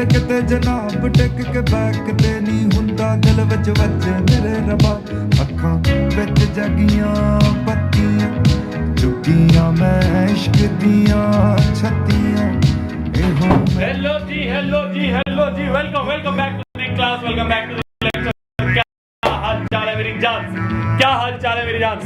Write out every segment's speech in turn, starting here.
ਕਿਤੇ ਜਨਾਬ ਟਿਕ ਕੇ ਬੈਕਦੇ ਨਹੀਂ ਹੁੰਦਾ ਦਿਲ ਵਿੱਚ ਵੱਜੇ ਮੇਰੇ ਰੱਬਾ ਅੱਖਾਂ ਵਿੱਚ ਜਗੀਆਂ ਬੱਤੀਆਂ ਚੁੱਕੀਆਂ ਮੈਂ ਇਸ਼ਕ ਦੀਆਂ ਛੱਤੀਆਂ ਇਹੋ हेलो जी welcome back to the class, welcome back to the lecture. क्या हाल चाल है मेरी जान, क्या हाल चाल है मेरी जान,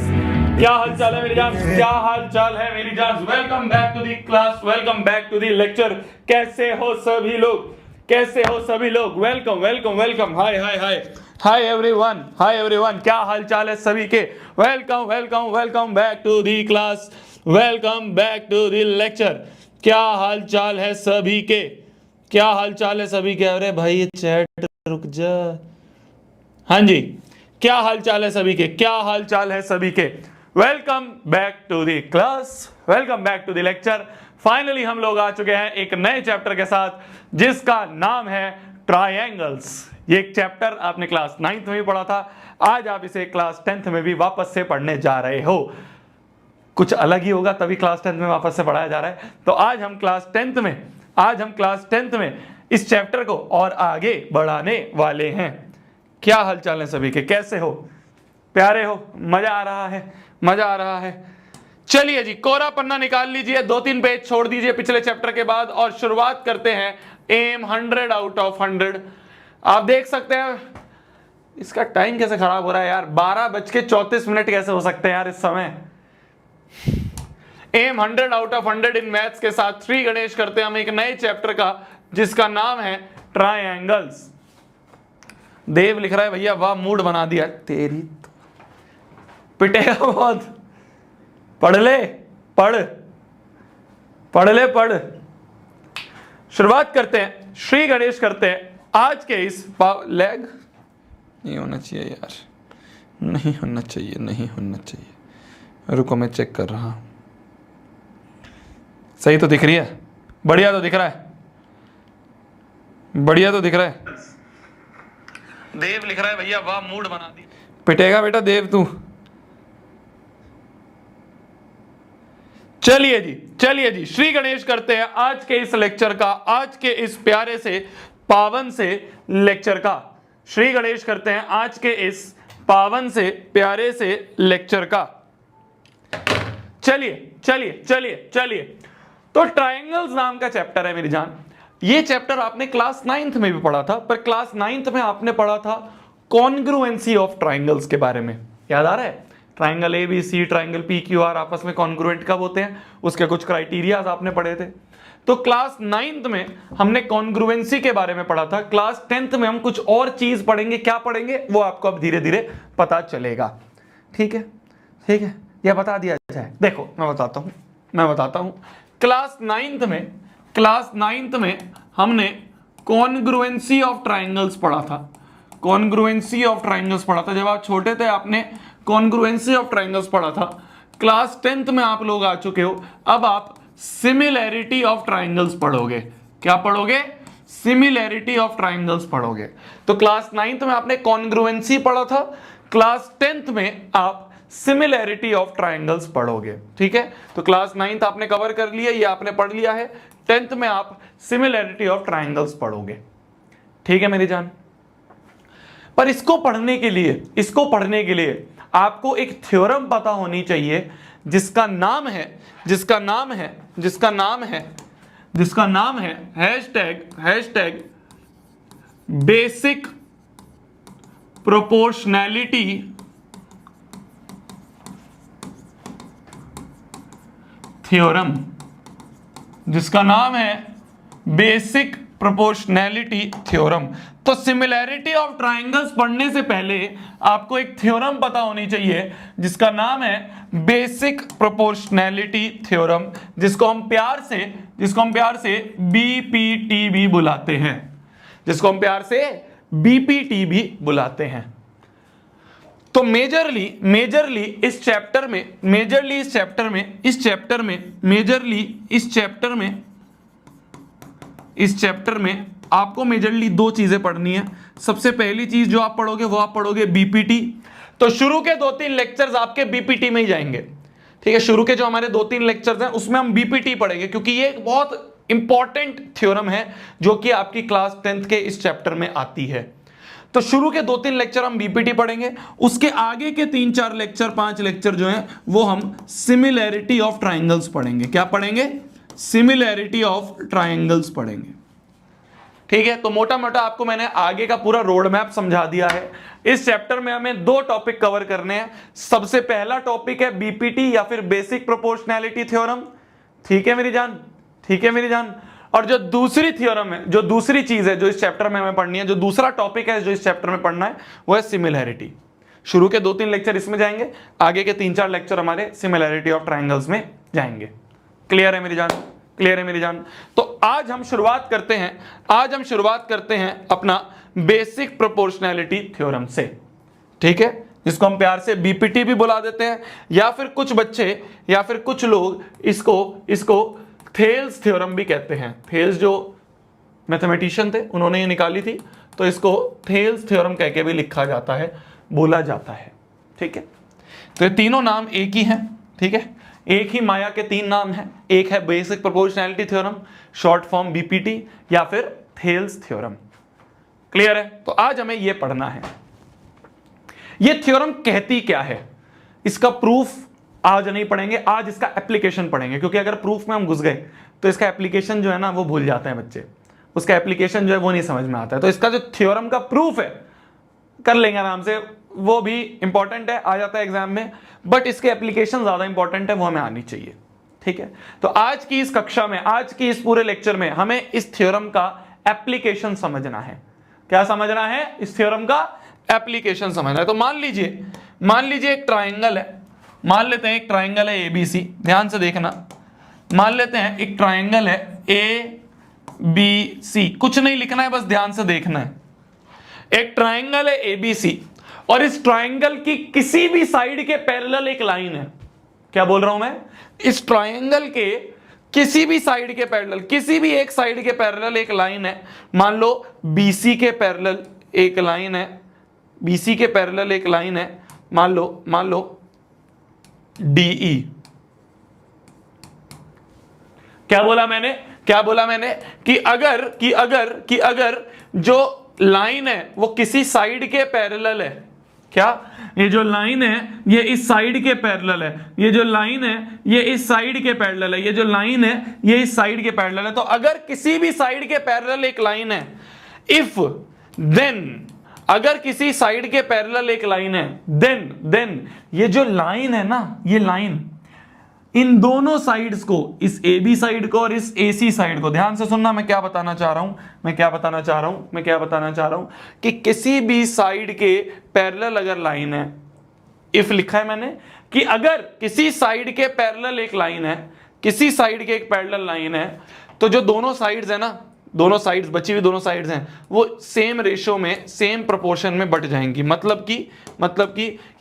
क्या हाल चाल है मेरी जान, क्या हाल चाल है मेरी जान। Welcome back to the class, welcome back to the lecture. कैसे हो सभी लोग, कैसे हो सभी लोग? Welcome welcome welcome, hi hi hi hi everyone, hi everyone. क्या हाल चाल है सभी के? Welcome welcome welcome back to the class, welcome back to the lecture. क्या हाल चाल है सभी के, क्या हाल चाल है सभी के? अरे भाई ये चैट रुक जा। हाँ जी, क्या हाल चाल है सभी के, क्या हाल चाल है सभी के? Welcome back to the class, welcome back to the lecture. Finally हम लोग आ चुके हैं एक नए चैप्टर के साथ जिसका नाम है ट्रायंगल्स। ये एक चैप्टर आपने क्लास 9th में भी पढ़ा था, आज आप इसे क्लास 10th में भी वापस से पढ़ने जा रहे हो। कुछ अलग ही होगा तभी क्लास 10th में वापस से पढ़ाया जा रहा है। तो आज हम क्लास 10th में इस चैप्टर को और आगे बढ़ाने वाले हैं। क्या हालचाल है सभी के, कैसे हो, प्यारे हो, मजा आ रहा है, मजा आ रहा है? चलिए जी, कोरा पन्ना निकाल लीजिए, 2-3 पेज छोड़ दीजिए पिछले चैप्टर के बाद और शुरुआत करते हैं एम 100 आउट ऑफ 100। आप देख सकते हैं इसका टाइम कैसे खराब हो रहा है यार, 12:34 कैसे हो सकते हैं यार इस समय। एम 100 आउट ऑफ 100 इन मैथ्स के साथ श्री गणेश करते हैं हम एक नए चैप्टर का जिसका नाम है ट्रायंगल्स। देव लिख रहा है भैया वाह मूड बना दिया तेरी तो। पिटेगा बहुत, पढ़ ले, पढ़ ले पढ़। शुरुआत करते हैं, श्री गणेश करते हैं आज के इस लैग नहीं होना चाहिए यार, नहीं होना चाहिए, नहीं होना चाहिए। रुको मैं चेक कर रहा हूं, सही तो दिख रही है, बढ़िया तो दिख रहा है, बढ़िया तो दिख रहा है। देव लिख रहा है भैया वाह मूड बना दी। पिटेगा बेटा देव तू। चलिए जी श्री गणेश करते हैं आज के इस लेक्चर का, आज के इस प्यारे से पावन से लेक्चर का। श्री गणेश करते हैं आज के इस पावन से प्यारे से लेक्चर का। चलिए तो ट्रायंगल्स नाम का चैप्टर है मेरी जान। ये चैप्टर आपने क्लास 9th में भी पढ़ा था, पर क्लास 9th में आपने पढ़ा था कॉन्ग्रुएंसी ऑफ ट्रायंगल्स के बारे में, याद आ रहा है? ट्रायंगल ABC, ट्रायंगल PQR आपस में कॉन्ग्रुएंट कब होते हैं, उसके कुछ क्राइटेरियाज आपने पढ़े थे। तो क्लास 9th में हमने कॉन्ग्रुएंसी के बारे में पढ़ा था, क्लास 10th में हम कुछ और चीज पढ़ेंगे। क्या पढ़ेंगे वो आपको अब धीरे धीरे पता चलेगा। ठीक है, यह बता दिया जाए। देखो मैं बताता हूं। क्लास 9th में हमने कॉन्ग्रुएंसी ऑफ ट्रायंगल्स पढ़ा था। कॉन्ग्रुएंसी ऑफ ट्रायंगल्स पढ़ा था, जब आप छोटे थे आपने कॉन्ग्रुएंसी ऑफ ट्रायंगल्स पढ़ा था। क्लास 10th में आप लोग आ चुके हो, अब आप सिमिलैरिटी ऑफ ट्रायंगल्स पढ़ोगे। क्या पढ़ोगे? सिमिलैरिटी ऑफ ट्रायंगल्स पढ़ोगे। तो क्लास 9th में आपने कॉन्ग्रुएंसी पढ़ा था, क्लास 10th में आप सिमिलैरिटी ऑफ ट्राइंगल्स पढ़ोगे। ठीक है, तो क्लास 9th आपने कवर कर लिया, ये आपने पढ़ लिया है। 10th में आप सिमिलैरिटी ऑफ ट्राइंगल्स पढ़ोगे। ठीक है मेरी जान, पर इसको पढ़ने के लिए आपको एक थ्योरम पता होनी चाहिए जिसका नाम है हैशटैग बेसिक प्रोपोर्शनैलिटी थ्योरम, जिसका नाम है बेसिक प्रोपोर्शनैलिटी थ्योरम। तो सिमिलैरिटी ऑफ ट्राइंगल्स पढ़ने से पहले आपको एक थ्योरम पता होनी चाहिए जिसका नाम है बेसिक प्रोपोर्शनैलिटी थ्योरम, जिसको हम प्यार से बीपीटी भी बुलाते हैं। तो मेजरली इस चैप्टर में आपको मेजरली दो चीजें पढ़नी है। सबसे पहली चीज जो आप पढ़ोगे बीपीटी। तो शुरू के 2-3 लेक्चर्स आपके बीपीटी में ही जाएंगे। ठीक है, शुरू के जो हमारे 2-3 लेक्चर्स हैं उसमें हम बीपीटी पढ़ेंगे, क्योंकि ये एक बहुत इंपॉर्टेंट थ्योरम है जो कि आपकी क्लास 10th के इस चैप्टर में आती है। तो शुरू के 2-3 लेक्चर हम बीपीटी पढ़ेंगे, उसके आगे के 3-4 लेक्चर 5 लेक्चर जो हैं वो हम सिमिलैरिटी ऑफ ट्राइंगल्स पढ़ेंगे। क्या पढ़ेंगे? सिमिलैरिटी ऑफ ट्राइंगल्स पढ़ेंगे। ठीक है, तो मोटा मोटा आपको मैंने आगे का पूरा रोड मैप समझा दिया है। इस चैप्टर में हमें 2 टॉपिक कवर करने हैं। सबसे पहला टॉपिक है बीपीटी या फिर बेसिक प्रोपोर्शनैलिटी थ्योरम। ठीक है मेरी जान, और जो दूसरी थ्योरम है, जो दूसरी चीज है जो इस चैप्टर में हमें पढ़नी है, जो दूसरा टॉपिक है जो इस चैप्टर में पढ़ना है, वो है सिमिलैरिटी। शुरू के 2-3 लेक्चर इसमें जाएंगे, आगे के 3-4 लेक्चर हमारे सिमिलैरिटी ऑफ ट्राइंगल्स में जाएंगे। क्लियर है मेरी जान? तो आज हम शुरुआत करते हैं अपना बेसिक प्रोपोर्शनैलिटी थ्योरम से। ठीक है, जिसको हम प्यार से बीपीटी भी बुला देते हैं, या फिर कुछ बच्चे या फिर कुछ लोग इसको थेल्स थ्योरम भी कहते हैं। थेल्स जो मैथमेटिशियन थे उन्होंने ये निकाली थी, तो इसको थेल्स थ्योरम कह के भी लिखा जाता है, बोला जाता है। ठीक है, तो ये तीनों नाम एक ही हैं। ठीक है, एक ही माया के 3 नाम हैं। एक है basic proportionality theorem, short form BPT, या फिर थेल्स थ्योरम। क्लियर है? तो आज हमें यह पढ़ना है, यह थ्योरम कहती क्या है। इसका प्रूफ आज नहीं पढ़ेंगे, आज इसका एप्लीकेशन पढ़ेंगे, क्योंकि अगर प्रूफ में हम घुस गए तो इसका एप्लीकेशन जो है ना वो भूल जाते हैं बच्चे, उसका एप्लीकेशन जो है वो नहीं समझ में आता है। तो इसका जो थ्योरम का प्रूफ है कर लेंगे आराम से, वो भी इंपॉर्टेंट है, आ जाता है एग्जाम में, बट इसके एप्लीकेशन ज्यादा इंपॉर्टेंट है, वो हमें आनी चाहिए। ठीक है, तो आज की इस कक्षा में, आज की इस पूरे लेक्चर में हमें इस थ्योरम का एप्लीकेशन समझना है। क्या समझना है? इस थ्योरम का एप्लीकेशन समझना है। तो मान लीजिए एक ट्राइंगल है, मान लेते हैं एक ट्राइंगल है एबीसी। ध्यान से देखना, मान लेते हैं एक ट्राइंगल है एबीसी, कुछ नहीं लिखना है, बस ध्यान से देखना है। एक ट्राइंगल है एबीसी और इस ट्राइंगल की किसी भी साइड के पैरेलल एक लाइन है। क्या बोल रहा हूं मैं? इस ट्राइंगल के किसी भी साइड के पैरेलल, किसी भी एक साइड के पैरेलल एक लाइन है। मान लो बीसी के पैरेलल एक लाइन है, बीसी के पैरेलल एक लाइन है, मान लो डीई। क्या बोला मैंने कि अगर जो लाइन है वो किसी साइड के पैरेलल है। क्या? ये जो लाइन है ये इस साइड के पैरेलल है, ये जो लाइन है ये इस साइड के पैरेलल है, ये जो लाइन है ये इस साइड के पैरेलल है। तो अगर किसी भी साइड के पैरेलल एक लाइन है, इफ देन, अगर किसी साइड के पैरेलल एक लाइन है, देन ये जो लाइन है ना, ये लाइन इन दोनों साइड्स को, इस ए बी साइड को और इस ए सी साइड को, ध्यान से सुनना, मैं क्या बताना चाह रहा हूं कि किसी भी साइड के पैरेलल अगर लाइन है, इफ लिखा है मैंने कि अगर किसी साइड के पैरेलल एक लाइन है, किसी साइड के एक पैरेलल लाइन है, तो जो दोनों साइड्स है ना, दोनों साइड्स, बची हुई दोनों साइड्स हैं, वो सेम रेशो में, सेम प्रोपोर्शन में बढ़ जाएंगी। मतलब कि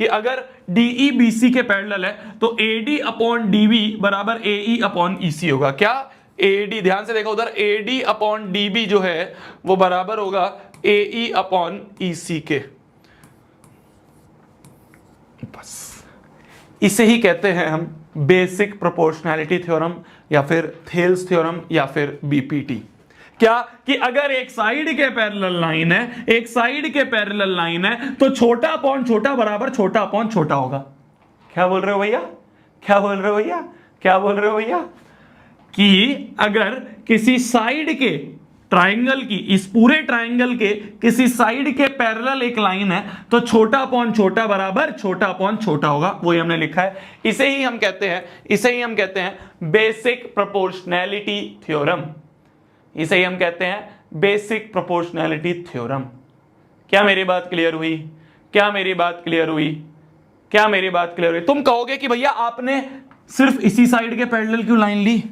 अगर DE BC के पैरेलल है तो AD अपॉन DB बराबर AE अपॉन EC होगा। क्या? AD, ध्यान से देखो उधर, AD अपॉन DB जो है वो बराबर होगा AE अपॉन EC के। बस इसे ही कहते हैं हम बेसिक प्रोपोर्शनैलिटी थ्योरम या फिर थेल्स थ्योरम या फिर बीपीटी। क्या कि अगर एक साइड के पैरेलल लाइन है, एक साइड के पैरेलल लाइन है, तो छोटा अपॉन छोटा बराबर छोटा अपॉन छोटा होगा। क्या बोल रहे हो भैया, क्या बोल रहे हो भैया, क्या बोल रहे हो भैया? कि अगर किसी साइड के ट्राइंगल की, इस पूरे ट्राइंगल के किसी साइड के पैरेलल एक लाइन है, तो छोटा अपॉन छोटा बराबर छोटा अपॉन छोटा होगा। वही हमने लिखा है। इसे ही हम कहते हैं, इसे ही हम कहते हैं बेसिक प्रोपोर्शनैलिटी थ्योरम। इसे ही हम कहते हैं बेसिक प्रोपोर्शनैलिटी थ्योरम। क्या मेरी बात क्लियर हुई? क्या मेरी बात क्लियर हुई? क्या मेरी बात क्लियर हुई? तुम कहोगे कि भैया आपने सिर्फ इसी साइड के पैरेलल क्यों लाइन ली?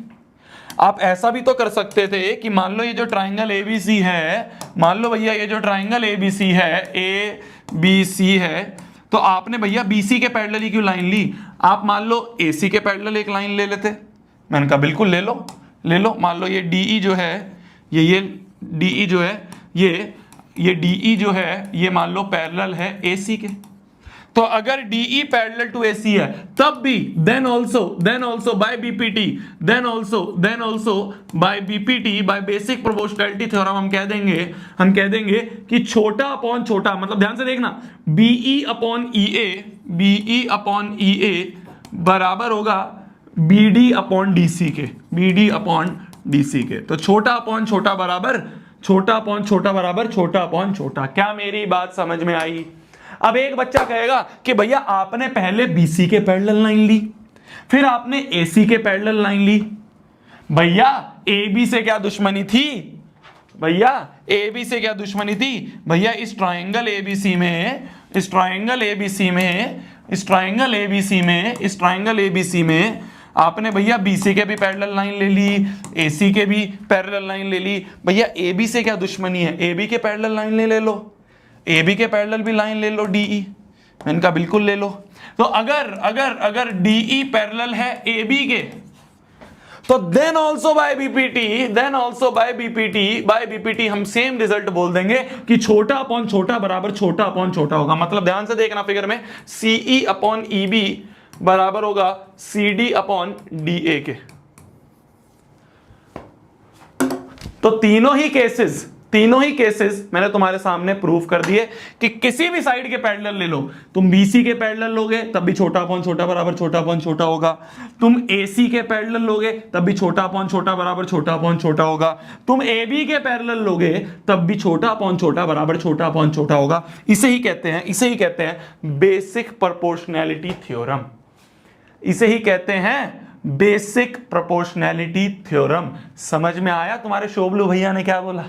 आप ऐसा भी तो कर सकते थे कि मान लो ये जो ट्राइंगल एबीसी है, मान लो भैया ये जो ट्राइंगल एबीसी है, ए बी सी है, तो आपने भैया बीसी के पैरेलल ही क्यों लाइन ली? आप मान लो एसी के पैरेलल एक लाइन ले लेते। मैंने कहा बिल्कुल ले लो, ले लो। मान लो ये डीई जो है, ये डीई जो है, ये डीई जो है, ये मान लो पैरेलल है एसी के। तो अगर DE पैरेलल टू AC है, तब भी then also by BPT, then also by BPT, by basic proportionality theorem हम कह देंगे कि छोटा अपॉन छोटा, मतलब ध्यान से देखना, BE अपॉन EA बराबर होगा BD अपॉन DC के, BD अपॉन DC के। तो छोटा अपॉन छोटा बराबर छोटा अपॉन छोटा बराबर छोटा अपॉन छोटा। क्या मेरी बात समझ में आई? अब एक बच्चा कहेगा कि भैया आपने पहले BC के पैरेलल लाइन ली, फिर आपने AC के पैरेलल लाइन ली। भैया AB से क्या दुश्मनी थी? भैया AB से क्या दुश्मनी थी? भैया इस ट्राइंगल ABC में आपने भैया BC के भी पैरेलल लाइन ले ली, AC के भी पैरेलल लाइन ले ली। भैया AB से क्या दुश्मनी है? AB के पैरेलल लाइन ले लो, AB के पैरेलल भी लाइन ले लो DE। मैंने कहा बिल्कुल ले लो। तो अगर DE पैरेलल है AB के, तो देन ऑल्सो बाय बीपीटी हम सेम रिजल्ट बोल देंगे कि छोटा अपॉन छोटा बराबर छोटा अपॉन छोटा होगा। मतलब ध्यान से देखना फिगर में, CE अपॉन EB बराबर होगा CD अपॉन DA के। तो तीनों ही केसेस मैंने तुम्हारे सामने प्रूव कर दिए कि किसी भी साइड के पैरेलल ले लो, तुम BC के पैरेलल लोगे तब भी छोटा अपॉन छोटा बराबर छोटा अपॉन छोटा होगा, तुम AC के पैरेलल लोगे तब भी छोटा अपॉन छोटा बराबर छोटा अपॉन छोटा होगा, तुम AB के पैरेलल लोगे तब भी छोटा अपॉन छोटा बराबर छोटा अपॉन छोटा होगा। इसे ही कहते हैं बेसिक प्रोपोर्शनैलिटी थ्योरम। इसे ही कहते हैं बेसिक प्रोपोर्शनैलिटी थ्योरम। समझ में आया? तुम्हारे शोभलू भैया ने क्या बोला?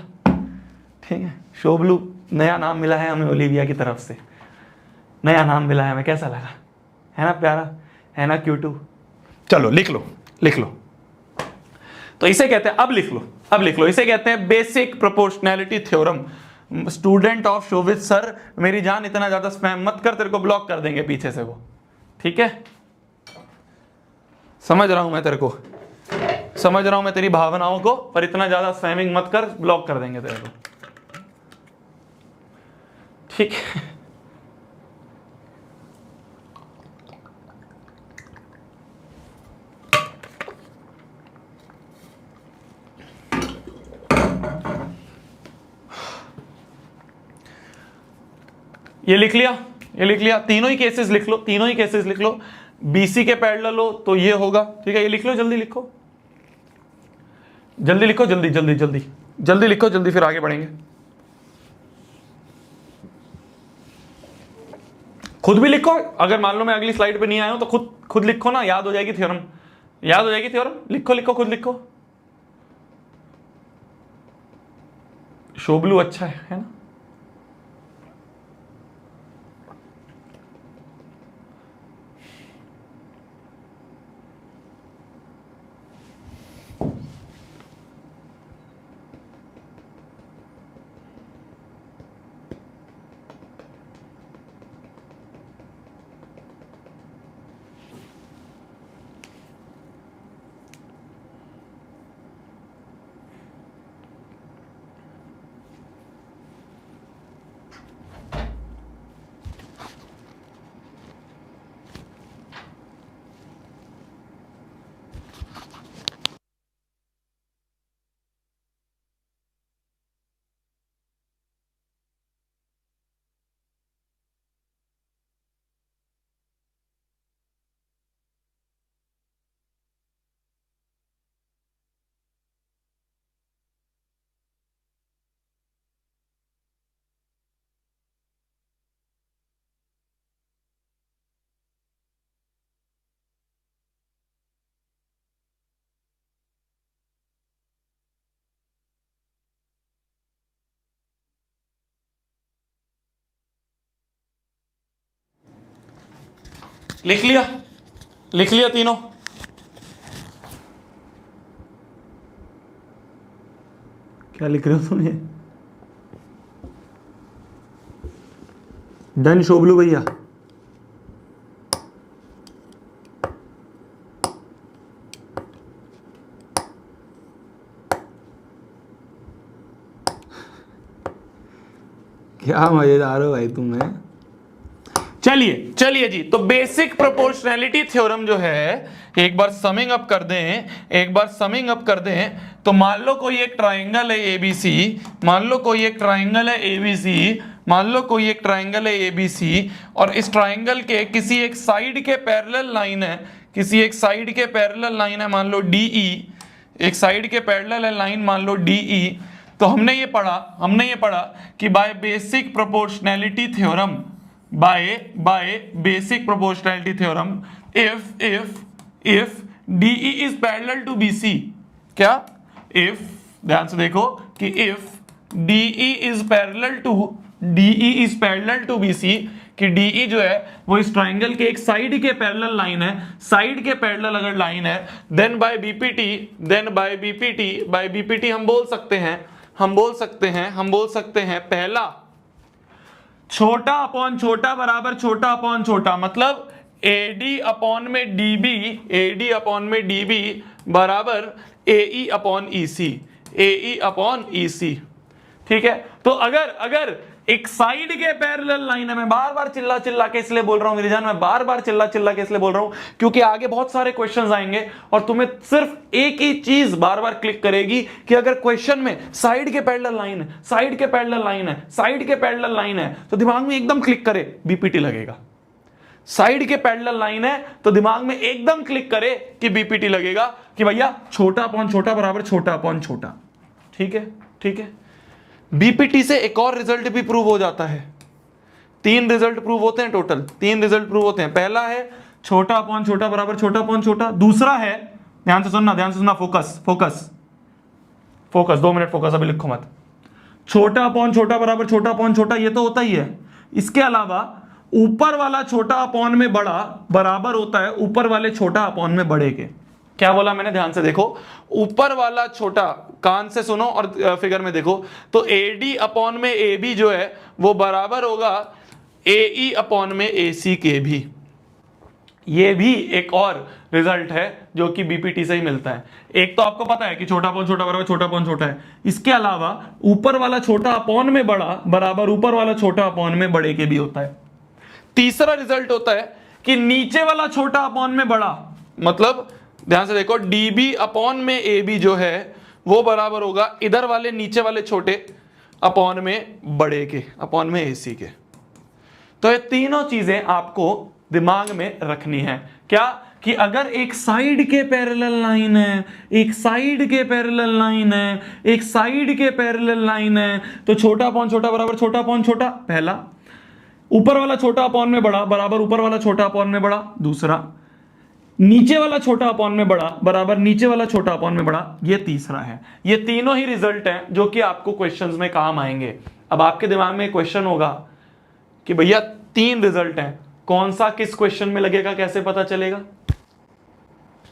ठीक है, शोभलू नया नाम मिला है हमें ओलिविया की तरफ से, नया नाम मिला है हमें। कैसा लगा? है ना प्यारा, है ना क्यूटू? चलो लिख लो। तो इसे कहते हैं, अब लिख लो, इसे कहते हैं basic proportionality theorem. Student of Shobhit sir, मेरी जान इतना ज्यादा स्पैम मत कर, तेरे को ब्लॉक कर देंगे पीछे से वो। ठीक है, समझ रहा हूं मैं तेरे को, समझ रहा हूं मैं तेरी भावनाओं को, पर इतना ज्यादा स्पैमिंग मत कर, ब्लॉक कर देंगे तेरे को। ठीक है, ये लिख लिया, तीनों ही केसेस लिख लो। BC के पैरेलल हो तो ये होगा। ठीक है, ये लिख लो, जल्दी लिखो, जल्दी फिर आगे बढ़ेंगे। खुद भी लिखो, अगर मान लो मैं अगली स्लाइड पे नहीं आया हूं तो खुद लिखो ना, याद हो जाएगी थ्योरम। लिखो, खुद लिखो। शोभलू अच्छा है ना? लिख लिया, लिख लिया तीनों? क्या लिख रहे हो तुम ये? डन शोभलू भैया? क्या मजेदार हो भाई तुम्हें। चलिए चलिए जी, तो बेसिक प्रोपोर्शनैलिटी थ्योरम जो है, एक बार समिंग अप कर दें, एक बार समिंग अप कर दें। तो मान लो कोई एक ट्राइंगल है एबीसी, मान लो कोई एक ट्राइंगल है एबीसी, मान लो कोई एक ट्राइंगल है एबीसी, और इस ट्राइंगल के किसी एक साइड के पैरेलल लाइन है, किसी एक साइड के पैरेलल लाइन है, मान लो डीई, एक साइड के पैरेलल है लाइन मान लो डीई। तो हमने ये पढ़ा कि by basic proportionality theorem, by basic proportionality theorem, if DE is parallel to BC, क्या? इफ, ध्यान से देखो कि if DE is parallel to BC, कि DE जो है वो इस ट्राइंगल के एक साइड के पैरेलल लाइन है, साइड के पैरेलल अगर लाइन है, देन बाय बीपीटी हम बोल सकते हैं पहला, छोटा अपॉन छोटा बराबर छोटा अपॉन छोटा, मतलब AD अपॉन में DB बराबर AE अपॉन EC, ठीक है? तो अगर एक साइड के पैरेलल लाइन है, मैं बार बार चिल्ला के इसलिए बोल रहा हूं मेरी जान, मैं बार बार चिल्ला के इसलिए बोल रहा हूं क्योंकि आगे बहुत सारे क्वेश्चंस आएंगे और तुम्हें सिर्फ एक ही चीज बार बार क्लिक करेगी कि अगर क्वेश्चन में साइड के पैरेलल लाइन है, साइड के पैरेलल लाइन है, तो दिमाग में एकदम क्लिक करे बीपीटी लगेगा। साइड के पैरेलल लाइन है तो दिमाग में एकदम क्लिक करे कि बीपीटी लगेगा, कि भैया छोटा अपॉन छोटा बराबर छोटा अपॉन छोटा, ठीक है? बीपीटी से एक और रिजल्ट भी प्रूव हो जाता है। 3 रिजल्ट प्रूव होते हैं, टोटल 3 रिजल्ट प्रूव होते हैं। पहला है छोटा अपॉन छोटा बराबर छोटा अपॉन छोटा, दूसरा है, ध्यान से सुनना, फोकस 2 मिनट फोकस, अभी लिखो मत। छोटा अपॉन छोटा बराबर छोटा अपॉन छोटा, ये तो होता ही है। इसके अलावा ऊपर वाला छोटा अपॉन में बड़ा बराबर होता है ऊपर वाले छोटा अपॉन में बड़े के। क्या बोला मैंने? ध्यान से देखो, ऊपर वाला छोटा, कान से सुनो और फिगर में देखो, तो AD अपॉन में AB जो है वो बराबर होगा AE अपॉन में AC के भी। ये भी एक और रिजल्ट है जो कि बीपीटी से ही मिलता है। एक तो आपको पता है कि छोटा अपॉन छोटा बराबर छोटा अपॉन छोटा है, इसके अलावा ऊपर वाला छोटा अपॉन में बड़ा बराबर ऊपर वाला छोटा अपॉन में बड़े के भी होता है। तीसरा रिजल्ट होता है कि नीचे वाला छोटा अपॉन में बड़ा, मतलब ध्यान से देखो, DB अपॉन में AB जो है वो बराबर होगा इधर वाले नीचे वाले छोटे अपॉन में बड़े के, अपॉन में AC के। तो ये तीनों चीजें आपको दिमाग में रखनी है। क्या? कि अगर एक साइड के पैरेलल लाइन है, एक साइड के पैरेलल लाइन है, तो छोटा अपॉन छोटा बराबर छोटा अपॉन छोटा, पहला। ऊपर वाला छोटा अपॉन में बड़ा बराबर ऊपर वाला छोटा अपॉन में बड़ा, दूसरा। नीचे वाला छोटा अपॉन में बड़ा बराबर नीचे वाला छोटा अपॉन में बड़ा, ये तीसरा है। ये तीनों ही रिजल्ट हैं जो कि आपको क्वेश्चंस में काम आएंगे। अब आपके दिमाग में क्वेश्चन होगा कि भैया 3 रिजल्ट हैं, कौन सा किस क्वेश्चन में लगेगा, कैसे पता चलेगा?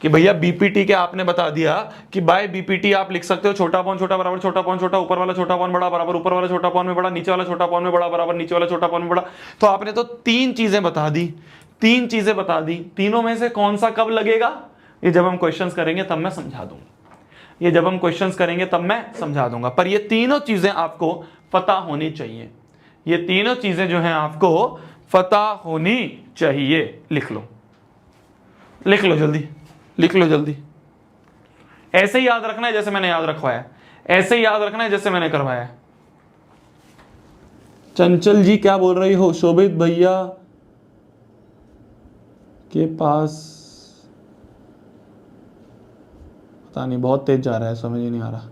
कि भैया बीपीटी के आपने बता दिया कि बाय बीपीटी आप लिख सकते हो छोटा अपॉन छोटा बराबर छोटा अपॉन छोटा, ऊपर वाला छोटा अपॉन बड़ा बराबर ऊपर वाला छोटा अपॉन में बड़ा, नीचे वाला छोटा अपॉन में बड़ा बराबर नीचे वाला छोटा अपॉन में बड़ा। तो आपने तो 3 चीजें बता दी, 3 चीजें बता दी। तीनों में से कौन सा कब लगेगा, ये जब हम क्वेश्चंस करेंगे तब मैं समझा दूंगा। ये जब हम क्वेश्चंस करेंगे तब मैं समझा दूंगा। पर ये तीनों चीजें आपको पता होनी चाहिए। ये तीनों चीजें जो हैं आपको पता होनी चाहिए। लिख लो, लिख लो जल्दी, लिख लो जल्दी। ऐसे ही याद रखना है जैसे मैंने याद रखवाया, ऐसे ही याद रखना है जैसे मैंने करवाया है। चंचल जी क्या बोल रही हो? शोभित भैया के पास पता नहीं, बहुत तेज जा रहा है, समझ ही नहीं आ रहा।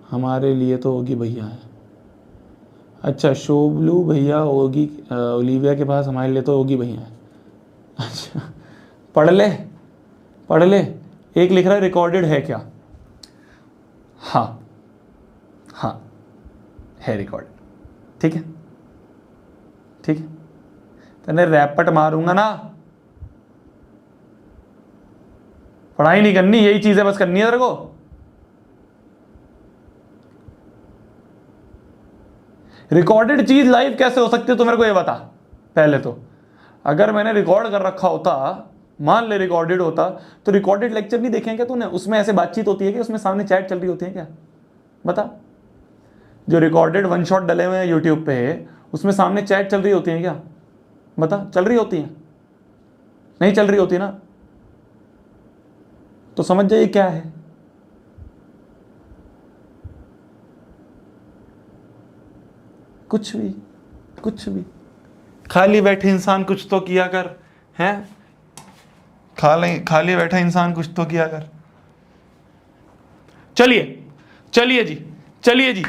हमारे लिए तो होगी भैया है। अच्छा, शोभलू भैया होगी, ओलिविया के पास हमारे लिए तो होगी भैया है। अच्छा, पढ़ ले पढ़ ले। एक लिख रहा है रिकॉर्डेड है क्या? हाँ है रिकॉर्डेड। ठीक है, ठीक है। तेने रैपट मारूंगा ना। पढ़ाई नहीं करनी, यही चीजें बस करनी है तेरे को। रिकॉर्डेड चीज लाइव कैसे हो सकती है तो मेरे को ये बता पहले तो। अगर मैंने रिकॉर्ड कर रखा होता, मान ले रिकॉर्डेड होता, तो रिकॉर्डेड लेक्चर नहीं देखें क्या तूने? उसमें ऐसे बातचीत होती है कि उसमें सामने चैट चल रही होती है क्या? बता। जो रिकॉर्डेड वन शॉट डले हुए हैं यूट्यूब पे, उसमें सामने चैट चल रही होती है क्या? बता। चल रही होती है? नहीं चल रही होती ना? तो समझ जाइए क्या है। कुछ भी, कुछ भी। खाली बैठे इंसान कुछ तो किया कर, हैं? खाली बैठा इंसान कुछ तो किया कर। चलिए चलिए जी, चलिए जी,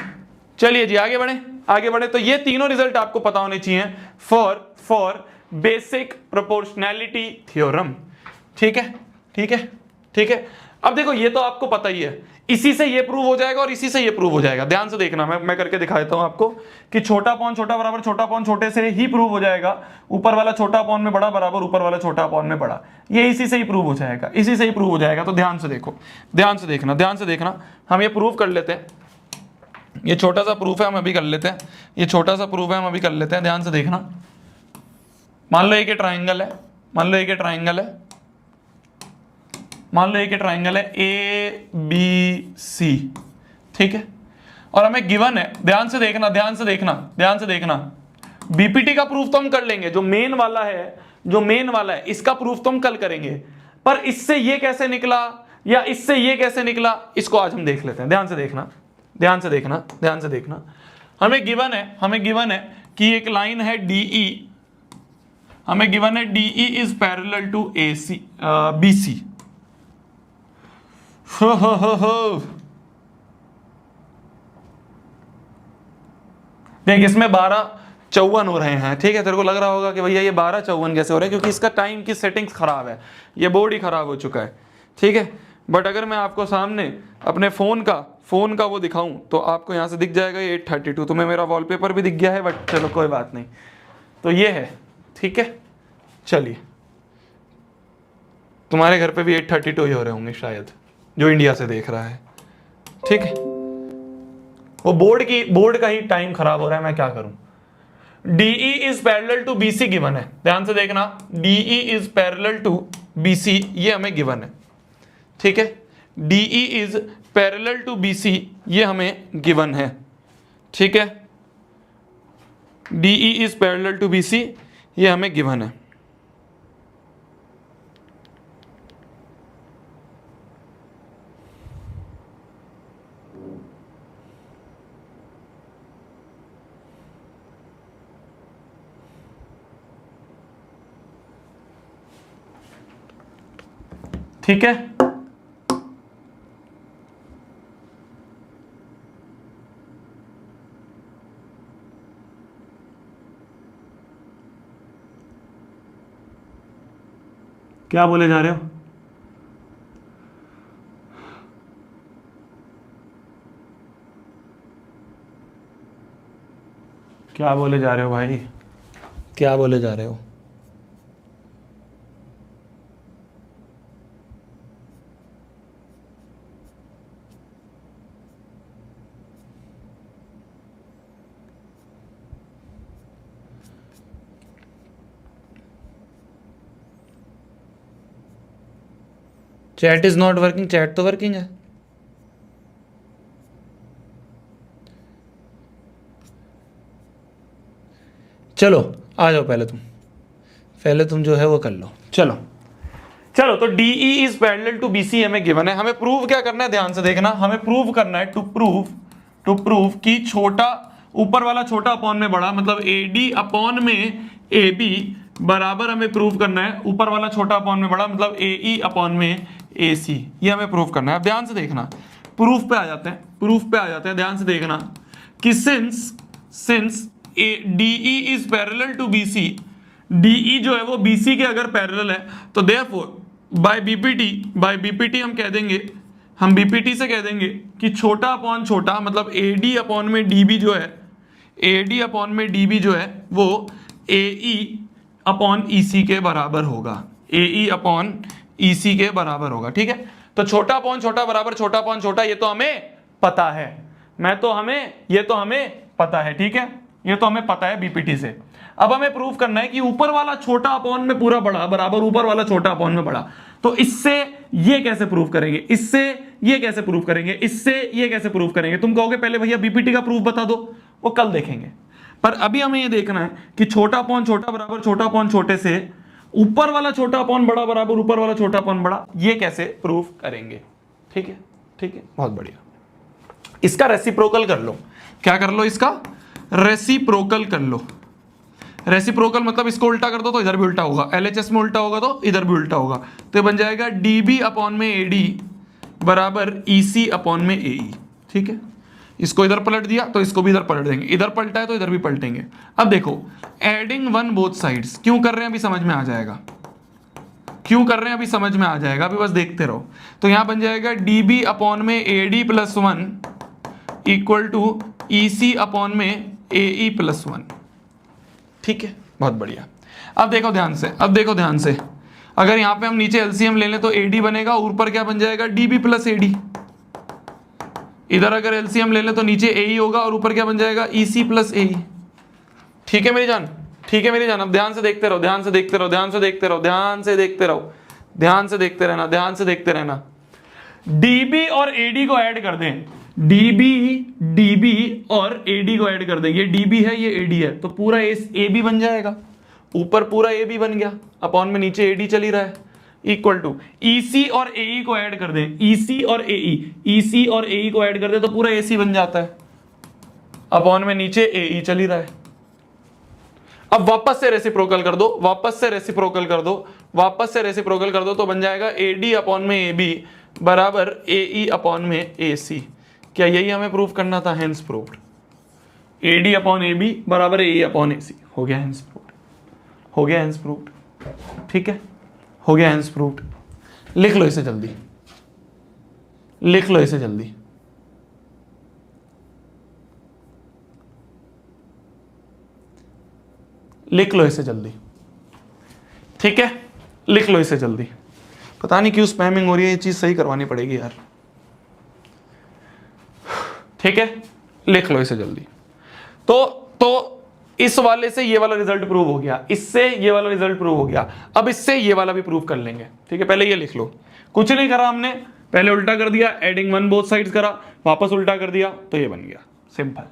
चलिए जी, आगे बढ़े, आगे बढ़े। तो ये तीनों रिजल्ट आपको पता होने चाहिए फॉर बेसिक प्रोपोर्शनैलिटी थ्योरम। ठीक है, ठीक है, ठीक है। अब देखो ये तो आपको पता ही है, इसी से ये प्रूव हो जाएगा और इसी से ये प्रूव हो जाएगा। ध्यान से देखना, मैं करके दिखा देता हूं आपको कि छोटा अपॉन छोटा बराबर छोटा अपॉन छोटे से ही प्रूव हो जाएगा। ऊपर वाला छोटा अपॉन में बड़ा बराबर ऊपर वाला छोटा अपॉन में बड़ा, ये इसी से ही प्रूव हो जाएगा, इसी से ही प्रूव हो जाएगा। तो ध्यान से देखो, ध्यान से देखना, ध्यान से देखना। हम ये प्रूव कर लेते हैं, ये छोटा सा प्रूफ है, हम अभी कर लेते हैं। ये छोटा सा प्रूफ है, हम अभी कर लेते हैं। ध्यान से देखना। मान लो एक ट्राइंगल है, मान लो एक ट्राइंगल है, मान लो एक ट्राइंगल है ABC, ठीक है। और हमें गिवन है, ध्यान से देखना, ध्यान से देखना, ध्यान से देखना। बीपीटी का प्रूफ तो हम कर लेंगे, जो मेन वाला है, जो मेन वाला है, इसका प्रूफ तो हम कल करेंगे। पर इससे ये कैसे निकला या इससे ये कैसे निकला, इसको आज हम देख लेते हैं। ध्यान से देखना, ध्यान से देखना, ध्यान से देखना। हमें गिवन है, हमें गिवन है कि एक लाइन है DE, हमें गिवन है DE is parallel to BC। देख इसमें 12 हो रहे हैं, ठीक है। तेरे को लग रहा होगा कि भैया ये 12 कैसे हो रहे हैं, क्योंकि इसका टाइम की सेटिंग्स खराब है, ये बोर्ड ही खराब हो चुका है, ठीक है। बट अगर मैं आपको सामने अपने फोन का वो दिखाऊं तो आपको यहां से दिख जाएगा ये 832। तुम्हें मेरा वॉलपेपर भी दिख गया है, बट चलो कोई बात नहीं। तो ये है, ठीक है। चलिए, तुम्हारे घर पे भी 832 ही हो रहे होंगे शायद, जो इंडिया से देख रहा है, ठीक है। वो बोर्ड का ही टाइम खराब हो रहा है, मैं क्या करूं। DE is parallel to BC given है, ध्यान से देखना। DE is parallel to BC, ये हमें गिवन है, ठीक है। DE is parallel to BC, ये हमें गिवन है, ठीक है। DE is parallel to BC, ये हमें गिवन है। ठीक है। क्या बोले जा रहे हो? क्या बोले जा रहे हो भाई, क्या बोले जा रहे हो? Chat is not working, chat तो वर्किंग है। चलो आ जाओ, पहले तुम जो है वो कर लो। चलो चलो, तो DE is parallel to BC हमें गिवन है। हमें प्रूव क्या करना है, ध्यान से देखना। हमें प्रूव करना है टू प्रूव कि छोटा ऊपर वाला छोटा अपॉन में बड़ा, मतलब AD अपॉन में AB बराबर हमें प्रूव करना है ऊपर वाला छोटा अपॉन में बड़ा, मतलब AE अपॉन में AC, ये हमें प्रूव करना है। अब ध्यान से देखना, प्रूफ पे आ जाते हैं, प्रूफ पे आ जाते हैं। ध्यान से देखना कि since DE is parallel to BC, DE जो है वो BC के अगर पैरेलल है तो देयरफॉर बाय BPT हम कह देंगे, हम BPT से कह देंगे कि छोटा अपॉन छोटा, मतलब AD अपॉन में DB जो है, AD अपॉन में DB जो है वो AE अपॉन ईसी के बराबर होगा, ए अपॉन ईसी के बराबर होगा। ठीक है, तो छोटा अपॉन छोटा बराबर छोटा अपॉन छोटा, ये तो हमें पता है, ये तो हमें पता है। ठीक है, ये तो हमें पता है बीपीटी से। अब हमें प्रूफ करना है कि ऊपर वाला छोटा अपॉन में पूरा बड़ा बराबर ऊपर वाला छोटा अपॉन में बड़ा। तो इससे ये कैसे प्रूफ करेंगे, इससे ये कैसे प्रूफ करेंगे, इससे ये कैसे प्रूफ करेंगे। तुम कहोगे पहले भैया बीपीटी का प्रूफ बता दो, वो कल देखेंगे। पर अभी हमें ये देखना है कि छोटा अपॉन छोटा बराबर छोटा अपॉन छोटे से ऊपर वाला छोटा अपॉन बड़ा बराबर ऊपर वाला छोटा अपॉन बड़ा, ये कैसे प्रूफ करेंगे। ठीक है, ठीक है, बहुत बढ़िया। इसका रेसिप्रोकल कर लो। क्या कर लो, इसका रेसिप्रोकल कर लो। रेसिप्रोकल मतलब इसको उल्टा कर दो तो इधर भी उल्टा होगा, एलएचएस में उल्टा होगा तो इधर भी उल्टा होगा, तो ये बन जाएगा डीबी अपॉन में एडी बराबर ईसी अपॉन में एई। ठीक है, इसको इधर पलट दिया तो इसको भी इधर पलट देंगे, इधर पलटा है तो इधर भी पलटेंगे। अब देखो एडिंग वन बोथ साइड्स क्यों कर रहे हैं, अभी समझ में आ जाएगा क्यों कर रहे हैं, अभी समझ में आ जाएगा, अभी बस देखते रहो। तो यहां बन जाएगा डीबी अपॉन में AD plus 1 equal to EC upon में एई प्लस 1। ठीक है, बहुत बढ़िया। अब देखो ध्यान से, अगर यहां पे हम नीचे एलसीएम ले लें तो एडी बनेगा, ऊपर क्या बन जाएगा डीबी प्लस एडी। इधर अगर एलसीएम ले लें तो नीचे एई होगा और ऊपर क्या बन जाएगा ईसी प्लस एई। ठीक है मेरी जान, ठीक है मेरी जान। अब ध्यान से देखते रहो, ध्यान से देखते रहो, ध्यान से देखते रहो, ध्यान से देखते रहो, ध्यान से देखते रहना, ध्यान से देखते रहना। डीबी और एडी को ऐड कर दें, डीबी और एडी को ऐड कर दें। ये डीबी है, ये एडी है, तो पूरा ए बी बन जाएगा, ऊपर पूरा ए बी बन गया, अपॉन में नीचे एडी चल ही रहा है, इक्वल टू ईसी और एई को ऐड कर दें, ईसी और एई को ऐड कर दें तो पूरा एसी बन जाता है, अपॉन में नीचे एई चल ही रहा है। अब वापस से रेसिप्रोकल कर दो, वापस से रेसिप्रोकल कर दो, वापस से रेसिप्रोकल कर दो तो बन जाएगा एडी अपॉन में ए बी बराबर एई अपॉन में ए सी। क्या यही हमें प्रूफ करना था? Hence proved. AD upon A B बराबर एई अपॉन ए सी हो गया हेंस प्रूव्ड, हो गया हेंस प्रूव्ड। ठीक है, हो गया हेंस प्रूव्ड। लिख लो इसे जल्दी, लिख लो इसे जल्दी। लिख लो इसे जल्दी। ठीक है, लिख लो इसे जल्दी। पता नहीं क्यों स्पैमिंग हो रही है, ये चीज सही करवानी पड़ेगी यार। ठीक है, लिख लो इसे जल्दी। तो इस वाले से ये वाला रिजल्ट प्रूव हो गया, इससे ये वाला रिजल्ट प्रूव हो गया। अब इससे ये वाला भी प्रूव कर लेंगे। ठीक है, पहले ये लिख लो। कुछ नहीं करा हमने, पहले उल्टा कर दिया, एडिंग वन बोथ साइड्स करा, वापस उल्टा कर दिया तो ये बन गया। Simple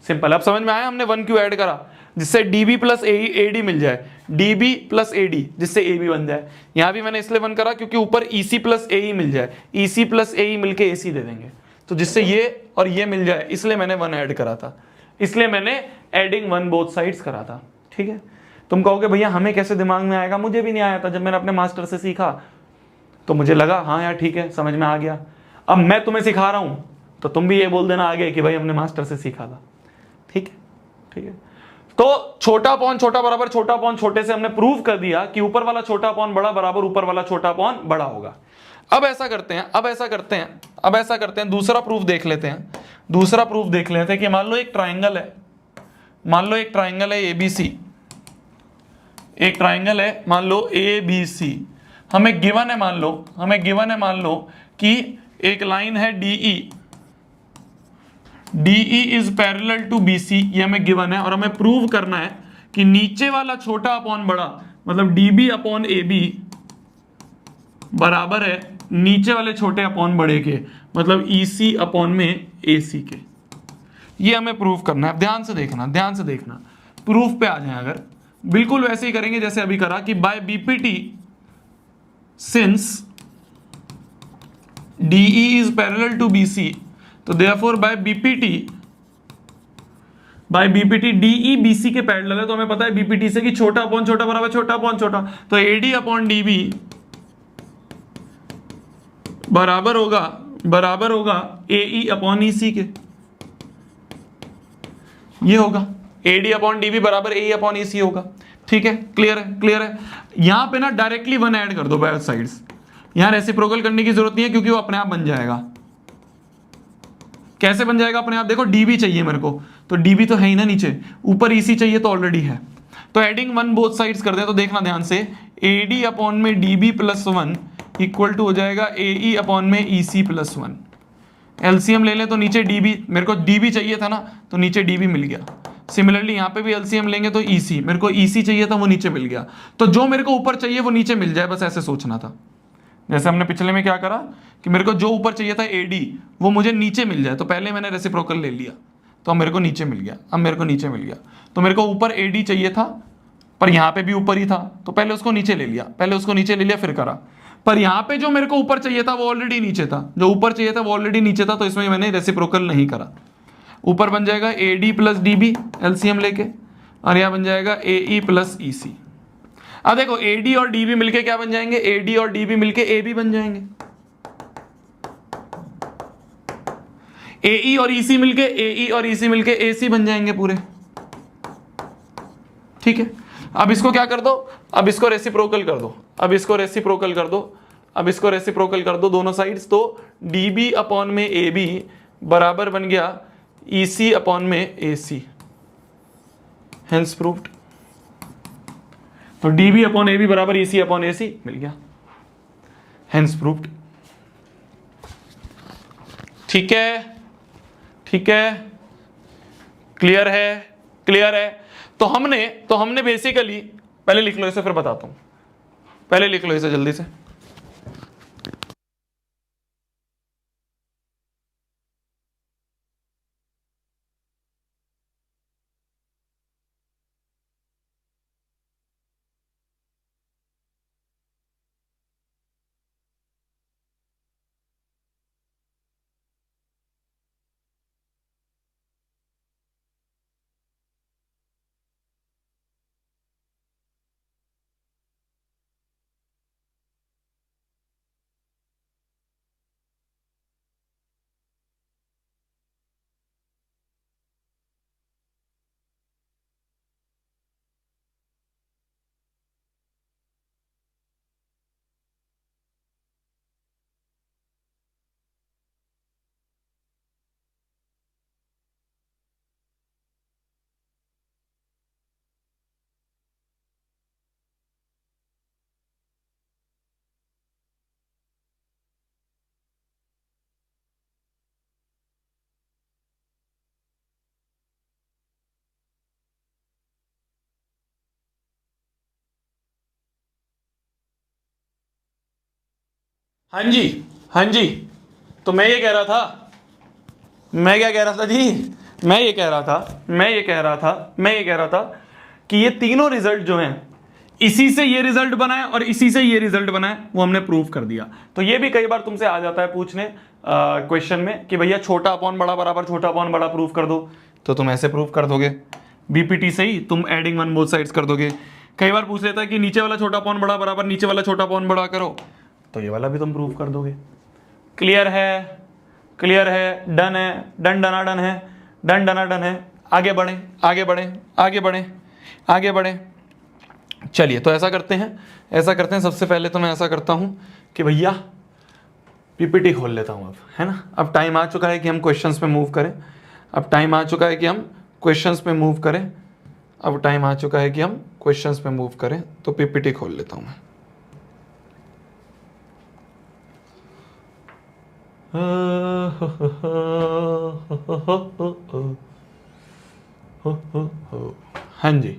simple. अब समझ में आया हमने वन क्यों ऐड करा, जिससे डीबी प्लस एडी मिल जाए, डीबी प्लस एडी जिससे ए बी बन जाए। यहां भी मैंने इसलिए वन करा क्योंकि ऊपर ईसी प्लस एई मिल जाए, ईसी प्लस एई मिलके एसी दे देंगे, तो जिससे ये और ये मिल जाए, इसलिए मैंने वन ऐड करा था, इसलिए मैंने एडिंग वन बोथ साइड्स करा था। ठीक है, तुम कहोगे भैया हमें कैसे दिमाग में आएगा, मुझे भी नहीं आया था। जब मैंने अपने मास्टर से सीखा तो मुझे लगा हाँ यार ठीक है, समझ में आ गया। अब मैं तुम्हें सिखा रहा हूं तो तुम भी ये बोल देना आगे कि भाई हमने मास्टर से सीखा था। ठीक है, ठीक है। तो छोटा अपॉन छोटा बराबर छोटा अपॉन छोटे से हमने प्रूव कर दिया कि ऊपर वाला छोटा अपॉन बड़ा बराबर ऊपर वाला छोटा अपॉन बड़ा होगा। अब ऐसा करते हैं, दूसरा प्रूफ देख लेते हैं। दूसरा प्रूफ देख लेते हैं कि मान लो एक ट्राइंगल है, मान लो एक ट्राइंगल है एबीसी, एक ट्राइंगल है मान लो एबीसी। हमें गिवन है मान लो कि एक लाइन है DE, DE is parallel to BC, ये हमें गिवन है। और हमें प्रूव करना है कि नीचे वाला छोटा अपॉन बड़ा मतलब डीबी अपॉन एबी बराबर है नीचे वाले छोटे अपॉन बड़े के, मतलब ईसी अपॉन में एसी के। ये हमें प्रूफ करना है। ध्यान से देखना, ध्यान से देखना, प्रूफ पे आ जाए अगर बिल्कुल वैसे ही करेंगे जैसे अभी करा कि by BPT since DE is parallel to BC, तो therefore by BPT DE BC के पैरेलल है। तो हमें पता है बीपीटी से कि छोटा अपॉन छोटा बराबर छोटा अपॉन छोटा, तो एडी अपॉन डीबी बराबर होगा एई अपॉन ईसी के। ये होगा एडी अपॉन डीबी बराबर एई अपॉन ईसी होगा। ठीक है, क्लियर है, क्लियर है। यहां पे ना डायरेक्टली वन ऐड कर दो बाय साइड्स, यहां रेसिप्रोकल करने की जरूरत नहीं है क्योंकि वो अपने आप बन जाएगा। कैसे बन जाएगा अपने आप? देखो डीबी चाहिए मेरे को, तो डीबी तो है ही ना नीचे, ऊपर ईसी चाहिए तो ऑलरेडी है, तो एडिंग वन बोथ साइड्स कर दें तो देखना ध्यान से, AD अपॉन में DB प्लस 1 इक्वल टू हो जाएगा AE अपॉन में EC प्लस 1। एलसीएम ले लें तो नीचे DB, मेरे को DB चाहिए था ना तो नीचे DB मिल गया। सिमिलरली यहाँ पे भी एलसीएम लेंगे तो EC, मेरे को EC चाहिए था वो नीचे मिल गया। तो जो मेरे को ऊपर चाहिए वो नीचे मिल जाए, बस ऐसे सोचना था। जैसे हमने पिछले में क्या करा कि मेरे को जो ऊपर चाहिए था AD वो मुझे नीचे मिल जाए, तो पहले मैंने रेसिप्रोकल ले लिया तो अब मेरे को नीचे मिल गया, अब मेरे को नीचे मिल गया। तो मेरे को ऊपर AD चाहिए था पर यहाँ पे भी ऊपर ही था तो पहले उसको नीचे ले लिया, पहले उसको नीचे ले लिया फिर करा। पर यहाँ पे जो मेरे को ऊपर चाहिए था वो ऑलरेडी नीचे था, जो ऊपर चाहिए था वो ऑलरेडी नीचे था, तो इसमें मैंने रेसिप्रोकल नहीं करा। ऊपर बन जाएगा AD प्लस DB एलसीएम लेके, और यहाँ बन जाएगा AE प्लस EC। अब देखो AD और DB मिलके क्या बन जाएंगे, AD और DB मिलके AB बन जाएंगे, AE और EC मिलके AE और EC मिलके AC बन जाएंगे पूरे। ठीक है, अब इसको क्या कर दो, अब इसको रेसिप्रोकल कर दो, अब इसको रेसिप्रोकल कर दो, अब इसको रेसिप्रोकल कर दो दोनों साइड्स, तो DB अपॉन में AB बराबर बन गया EC अपॉन में AC, हेंस प्रूव्ड। तो DB अपॉन AB बराबर EC अपॉन AC मिल गया, हेंस प्रूव्ड। ठीक है, ठीक है, क्लियर है, क्लियर है। तो हमने बेसिकली, पहले लिख लो इसे फिर बताता हूं, पहले लिख लो इसे जल्दी से। हाँ जी, हाँ जी, तो मैं ये कह रहा था, मैं क्या कह रहा था जी, मैं ये कह रहा था कि ये तीनों रिजल्ट जो हैं, इसी से ये रिजल्ट बना है और इसी से ये रिजल्ट बना है, वो हमने प्रूव कर दिया। तो ये भी कई बार तुमसे आ जाता है पूछने क्वेश्चन में कि भैया छोटा अपॉन बड़ा बराबर छोटा अपॉन बड़ा प्रूव कर दो, तो तुम ऐसे प्रूव कर दोगे, बीपीटी से ही तुम एडिंग वन बोथ साइड्स कर दोगे। कई बार पूछ लेता है कि नीचे वाला छोटा अपॉन बड़ा बराबर नीचे वाला छोटा अपॉन बड़ा करो, तो ये वाला भी तुम प्रूव कर दोगे। क्लियर है, क्लियर है, डन है, डन डना डन है, डन डना डन है। आगे बढ़ें, आगे बढ़ें, आगे बढ़ें, आगे बढ़ें। चलिए, तो ऐसा करते हैं, सबसे पहले तो मैं ऐसा करता हूं कि भैया पीपीटी खोल लेता हूं अब, है ना। अब टाइम आ चुका है कि हम क्वेश्चंस पे मूव करें, अब टाइम आ चुका है कि हम क्वेश्चंस पे मूव करें, अब टाइम आ चुका है कि हम क्वेश्चंस पे मूव करें। तो पीपीटी खोल लेता हूं मैं। हाँ जी,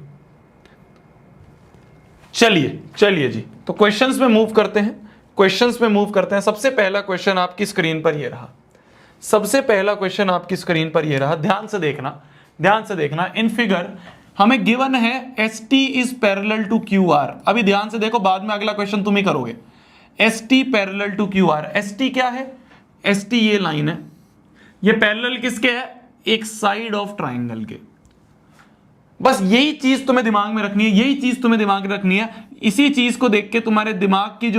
चलिए जी, तो क्वेश्चंस में मूव करते हैं। सबसे पहला क्वेश्चन आपकी स्क्रीन पर ये रहा, ध्यान से देखना। इन फिगर हमें गिवन है ST is parallel to QR। अभी ध्यान से देखो, बाद में अगला क्वेश्चन तुम ही करोगे। ST parallel to QR, ST क्या है? ST ये लाइन है, ये पैरेलल किसके है? एक साइड ऑफ ट्राइंगल के। बस यही चीज तुम्हें दिमाग में रखनी है, इसी चीज को देख के तुम्हारे दिमाग की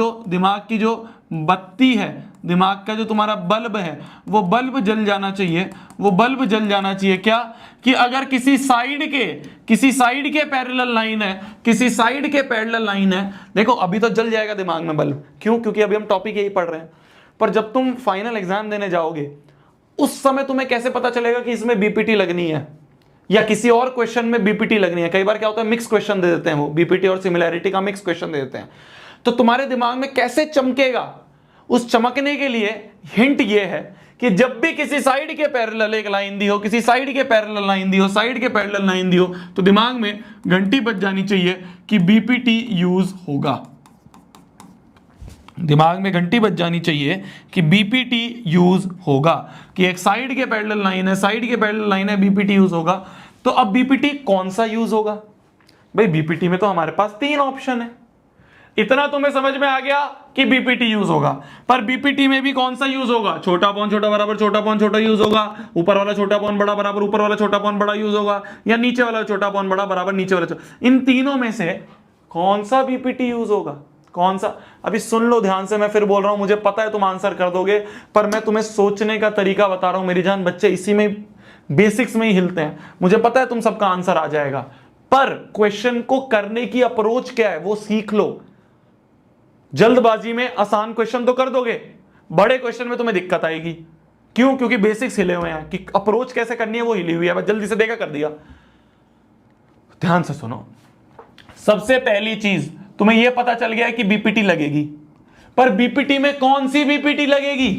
जो बत्ती है, दिमाग का जो तुम्हारा बल्ब है, वो बल्ब जल जाना चाहिए। क्या कि अगर किसी साइड के पैरेलल लाइन है, देखो अभी तो जल जाएगा दिमाग में बल्ब, क्यों? क्योंकि अभी हम टॉपिक यही पढ़ रहे हैं। पर जब तुम फाइनल एग्जाम देने जाओगे, उस समय तुम्हें कैसे पता चलेगा कि इसमें बीपीटी लगनी है? या किसी और क्वेश्चन में बीपीटी लगनी है। कई बार क्या होता है, मिक्स क्वेश्चन दे देते हैं, वो बीपीटी और सिमिलैरिटी का मिक्स क्वेश्चन दे देते हैं। तो तुम्हारे दिमाग में कैसे चमकेगा, उस चमकने के लिए हिंट ये है कि जब भी किसी साइड के पैरेलल एक लाइन दी हो, किसी साइड के पैरेलल लाइन दी हो, साइड के पैरेलल लाइन दी हो, तो दिमाग में घंटी बज जानी चाहिए कि बीपीटी यूज होगा। दिमाग में घंटी बज जानी चाहिए कि बीपीटी यूज होगा, कि एक साइड के पैरेलल लाइन है, साइड के पैरेलल लाइन है, बीपीटी यूज होगा। तो अब बीपीटी कौन सा यूज होगा? भाई बीपीटी में तो हमारे पास 3 ऑप्शन है। इतना तुम्हें समझ में आ गया कि बीपीटी यूज होगा, पर बीपीटी में भी कौन सा यूज होगा? छोटा पॉन छोटा बराबर छोटा पॉन छोटा यूज होगा, ऊपर वाला छोटा पॉन बड़ा बराबर ऊपर वाला छोटा पॉन बड़ा यूज होगा, या नीचे वाला छोटा पॉन बड़ा बराबर नीचे वाला इन तीनों में से कौन सा बीपीटी यूज होगा? कौन सा? अभी सुन लो ध्यान से, मैं फिर बोल रहा हूं, मुझे पता है तुम आंसर कर दोगे, पर मैं तुम्हें सोचने का तरीका बता रहा हूं मेरी जान। बच्चे इसी में बेसिक्स में ही हिलते हैं, मुझे पता है तुम सबका आंसर आ जाएगा, पर क्वेश्चन को करने की अप्रोच क्या है वो सीख लो। जल्दबाजी में आसान क्वेश्चन तो कर दोगे, बड़े क्वेश्चन में तुम्हें दिक्कत आएगी। क्यों? क्योंकि बेसिक्स हिले हुए हैं, कि अप्रोच कैसे करनी है वो हिली हुई है, बस जल्दी से देखा कर दिया। ध्यान से सुनो, सबसे पहली चीज तुम्हें यह पता चल गया है कि बीपीटी लगेगी, पर बीपीटी में कौन सी बीपीटी लगेगी?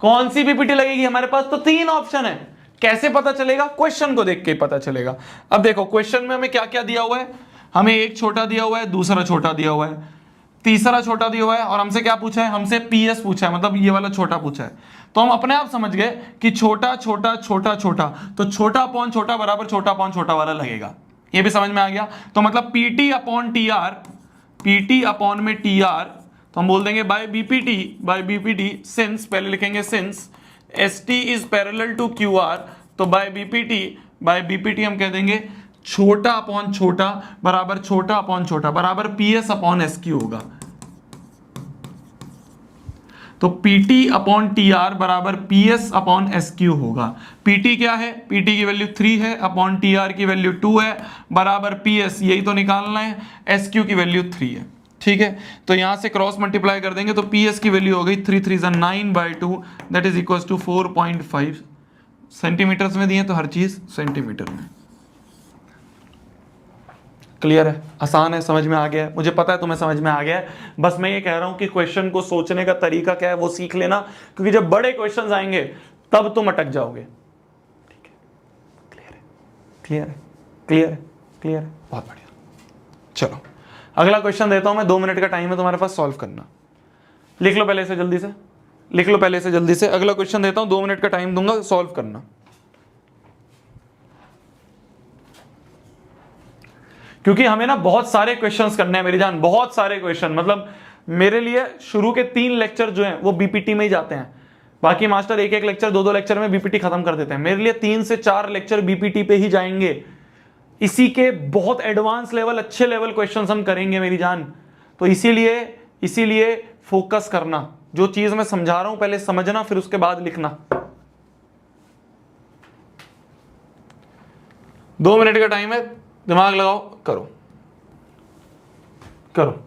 कौन सी बीपीटी लगेगी? हमारे पास तो 3 ऑप्शन है। कैसे पता चलेगा? क्वेश्चन को देख के पता चलेगा। अब देखो क्वेश्चन में हमें क्या क्या दिया हुआ है। हमें एक छोटा दिया हुआ है, दूसरा छोटा दिया हुआ है, तीसरा छोटा दिया हुआ है, और हमसे क्या पूछा है? हमसे पीएस पूछा है, मतलब ये वाला छोटा पूछा है। तो हम अपने आप समझ गए कि छोटा छोटा छोटा छोटा, तो छोटा अपॉन छोटा बराबर छोटा अपॉन छोटा वाला लगेगा। ये भी समझ में आ गया। तो मतलब PT upon T R, PT upon में टी आर, तो हम बोल देंगे बाय बीपीटी सिंस, पहले लिखेंगे since S T is parallel to Q R, तो बाय बीपीटी हम कह देंगे छोटा अपॉन छोटा बराबर छोटा अपॉन छोटा बराबर पीएस अपॉन एस क्यू होगा। तो पीटी अपॉन टी आर बराबर पीएस अपॉन एस क्यू होगा। पीटी क्या है? पीटी की वैल्यू 3 है, अपॉन टी आर की वैल्यू 2 है, बराबर पीएस, यही तो निकालना है, एस क्यू की वैल्यू 3 है। ठीक है, तो यहां से क्रॉस मल्टीप्लाई कर देंगे तो पीएस की वैल्यू हो गई 3 3 9/2, that is equal to 4.5 centimetres में दिए, तो हर चीज सेंटीमीटर में। क्लियर है? आसान है, समझ में आ गया है, मुझे पता है तुम्हें समझ में आ गया है। बस मैं ये कह रहा हूं कि क्वेश्चन को सोचने का तरीका क्या है वो सीख लेना, क्योंकि जब बड़े क्वेश्चंस आएंगे तब तुम अटक जाओगे। ठीक है? क्लियर है? क्लियर है? क्लियर है? क्लियर है? बहुत बढ़िया। चलो अगला क्वेश्चन देता हूं मैं, 2 मिनट का टाइम है तुम्हारे पास, सॉल्व करना। लिख लो पहले से जल्दी से, लिख लो पहले से जल्दी से। अगला क्वेश्चन देता हूं, 2 मिनट का टाइम दूंगा, सॉल्व करना। क्योंकि हमें ना बहुत सारे क्वेश्चंस करने हैं मेरी जान, बहुत सारे क्वेश्चन। मतलब मेरे लिए शुरू के 3 लेक्चर जो हैं वो बीपीटी में ही जाते हैं, बाकी मास्टर एक एक लेक्चर 2 2 लेक्चर में बीपीटी खत्म कर देते हैं। मेरे लिए 3 से 4 लेक्चर बीपीटी पे ही जाएंगे, इसी के बहुत एडवांस लेवल, अच्छे लेवल क्वेश्चंस हम करेंगे मेरी जान। तो इसीलिए फोकस करना, जो चीज मैं समझा रहा हूं पहले समझना, फिर उसके बाद लिखना। 2 मिनट का टाइम है, दिमाग लगाओ, करो करो।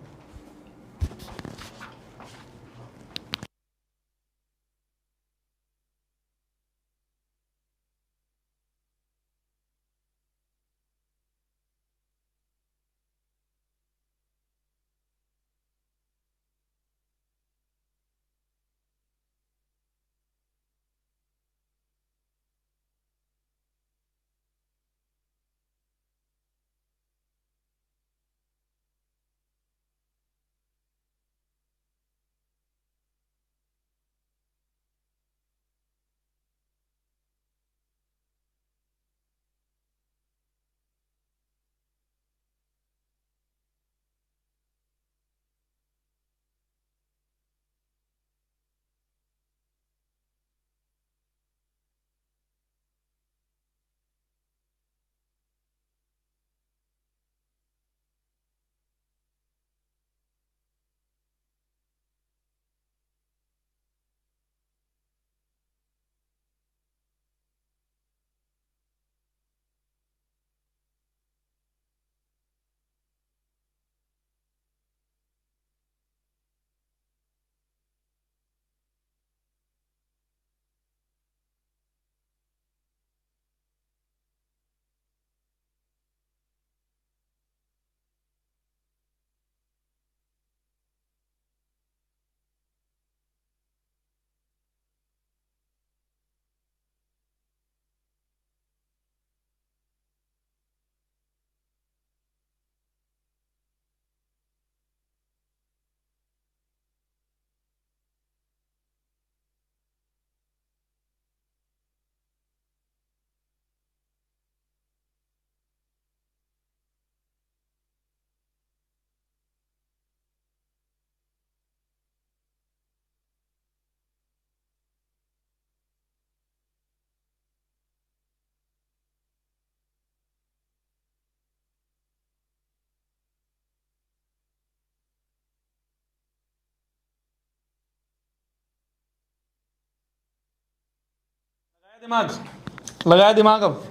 लगाया दिमाग, अब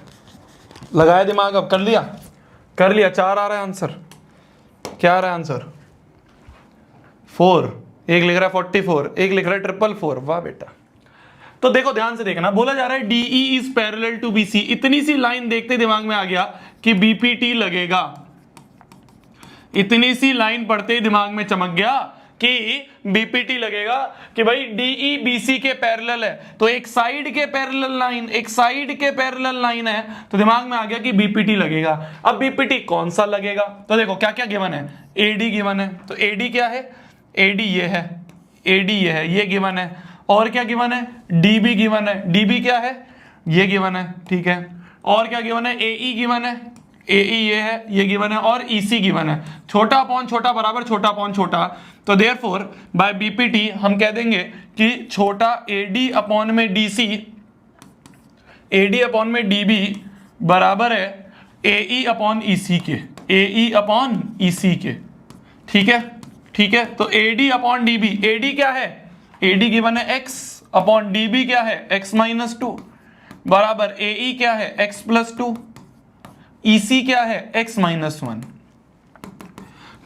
लगाया दिमाग, अब कर लिया, कर लिया। 4 आ रहा है आंसर, क्या आ रहा है आंसर? 4, एक लिख रहा है 44, एक लिख रहा है 444। वाह बेटा। तो देखो ध्यान से देखना, बोला जा रहा है DE is parallel to BC। इतनी सी लाइन देखते दिमाग में आ गया कि BPT लगेगा, इतनी सी लाइन पढ़ते ही दिमाग में चमक गया कि BPT लगेगा, कि भाई DE BC के पैरेलल है, तो एक साइड के पैरेलल लाइन, एक साइड के पैरेलल लाइन है, तो दिमाग में आ गया कि BPT लगेगा। अब BPT कौन सा लगेगा? तो देखो क्या क्या गिवन है। AD गिवन है, तो AD क्या है? AD ये है, AD ये है, ये गिवन है। और क्या गिवन है? DB गिवन है, DB क्या है? ये गिवन है, ठीक है। और क्या गिवन है? AE गिवन है, AE ये है, ये गिवन है। और EC गिवन है, छोटा अपॉन छोटा बराबर छोटा अपॉन छोटा। तो देयरफॉर बाय BPT हम कह देंगे कि छोटा AD अपॉन में DC, AD अपॉन में DB बराबर है AE अपॉन EC के, AE अपॉन EC के, ठीक है, ठीक है। तो AD अपॉन DB, AD क्या है? AD गिवन है x अपॉन DB क्या है? x माइनस 2 बराबर AE क्या है? x प्लस 2, EC क्या है? x minus 1।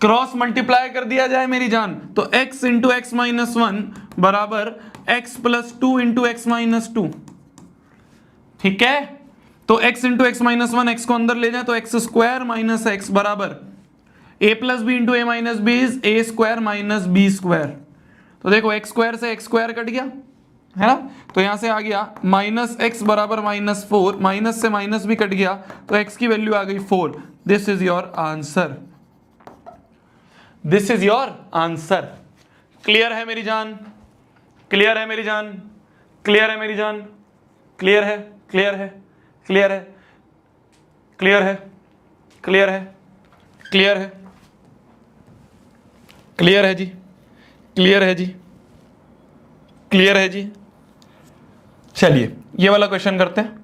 क्रॉस मल्टीप्लाई कर दिया जाए मेरी जान, तो x इंटू एक्स माइनस 1 बराबर x plus 2 into X minus 2, ठीक है। तो x into X minus 1, x को अंदर ले जाए तो एक्स स्क्वायर माइनस एक्स बराबर a plus B into A minus B is A square minus B square. तो देखो x स्क्वायर से x स्क्वायर कट गया, है ना, तो यहां से आ गया माइनस एक्स बराबर माइनस 4, माइनस से माइनस भी कट गया, तो x की वैल्यू आ गई 4। This is your answer, this is your answer. Clear है मेरी जान? क्लियर है मेरी जान? क्लियर है मेरी जान? क्लियर है? क्लियर है? क्लियर है? क्लियर है? क्लियर है? क्लियर है? क्लियर है जी? क्लियर है जी? क्लियर है जी? चलिए ये वाला क्वेश्चन करते हैं,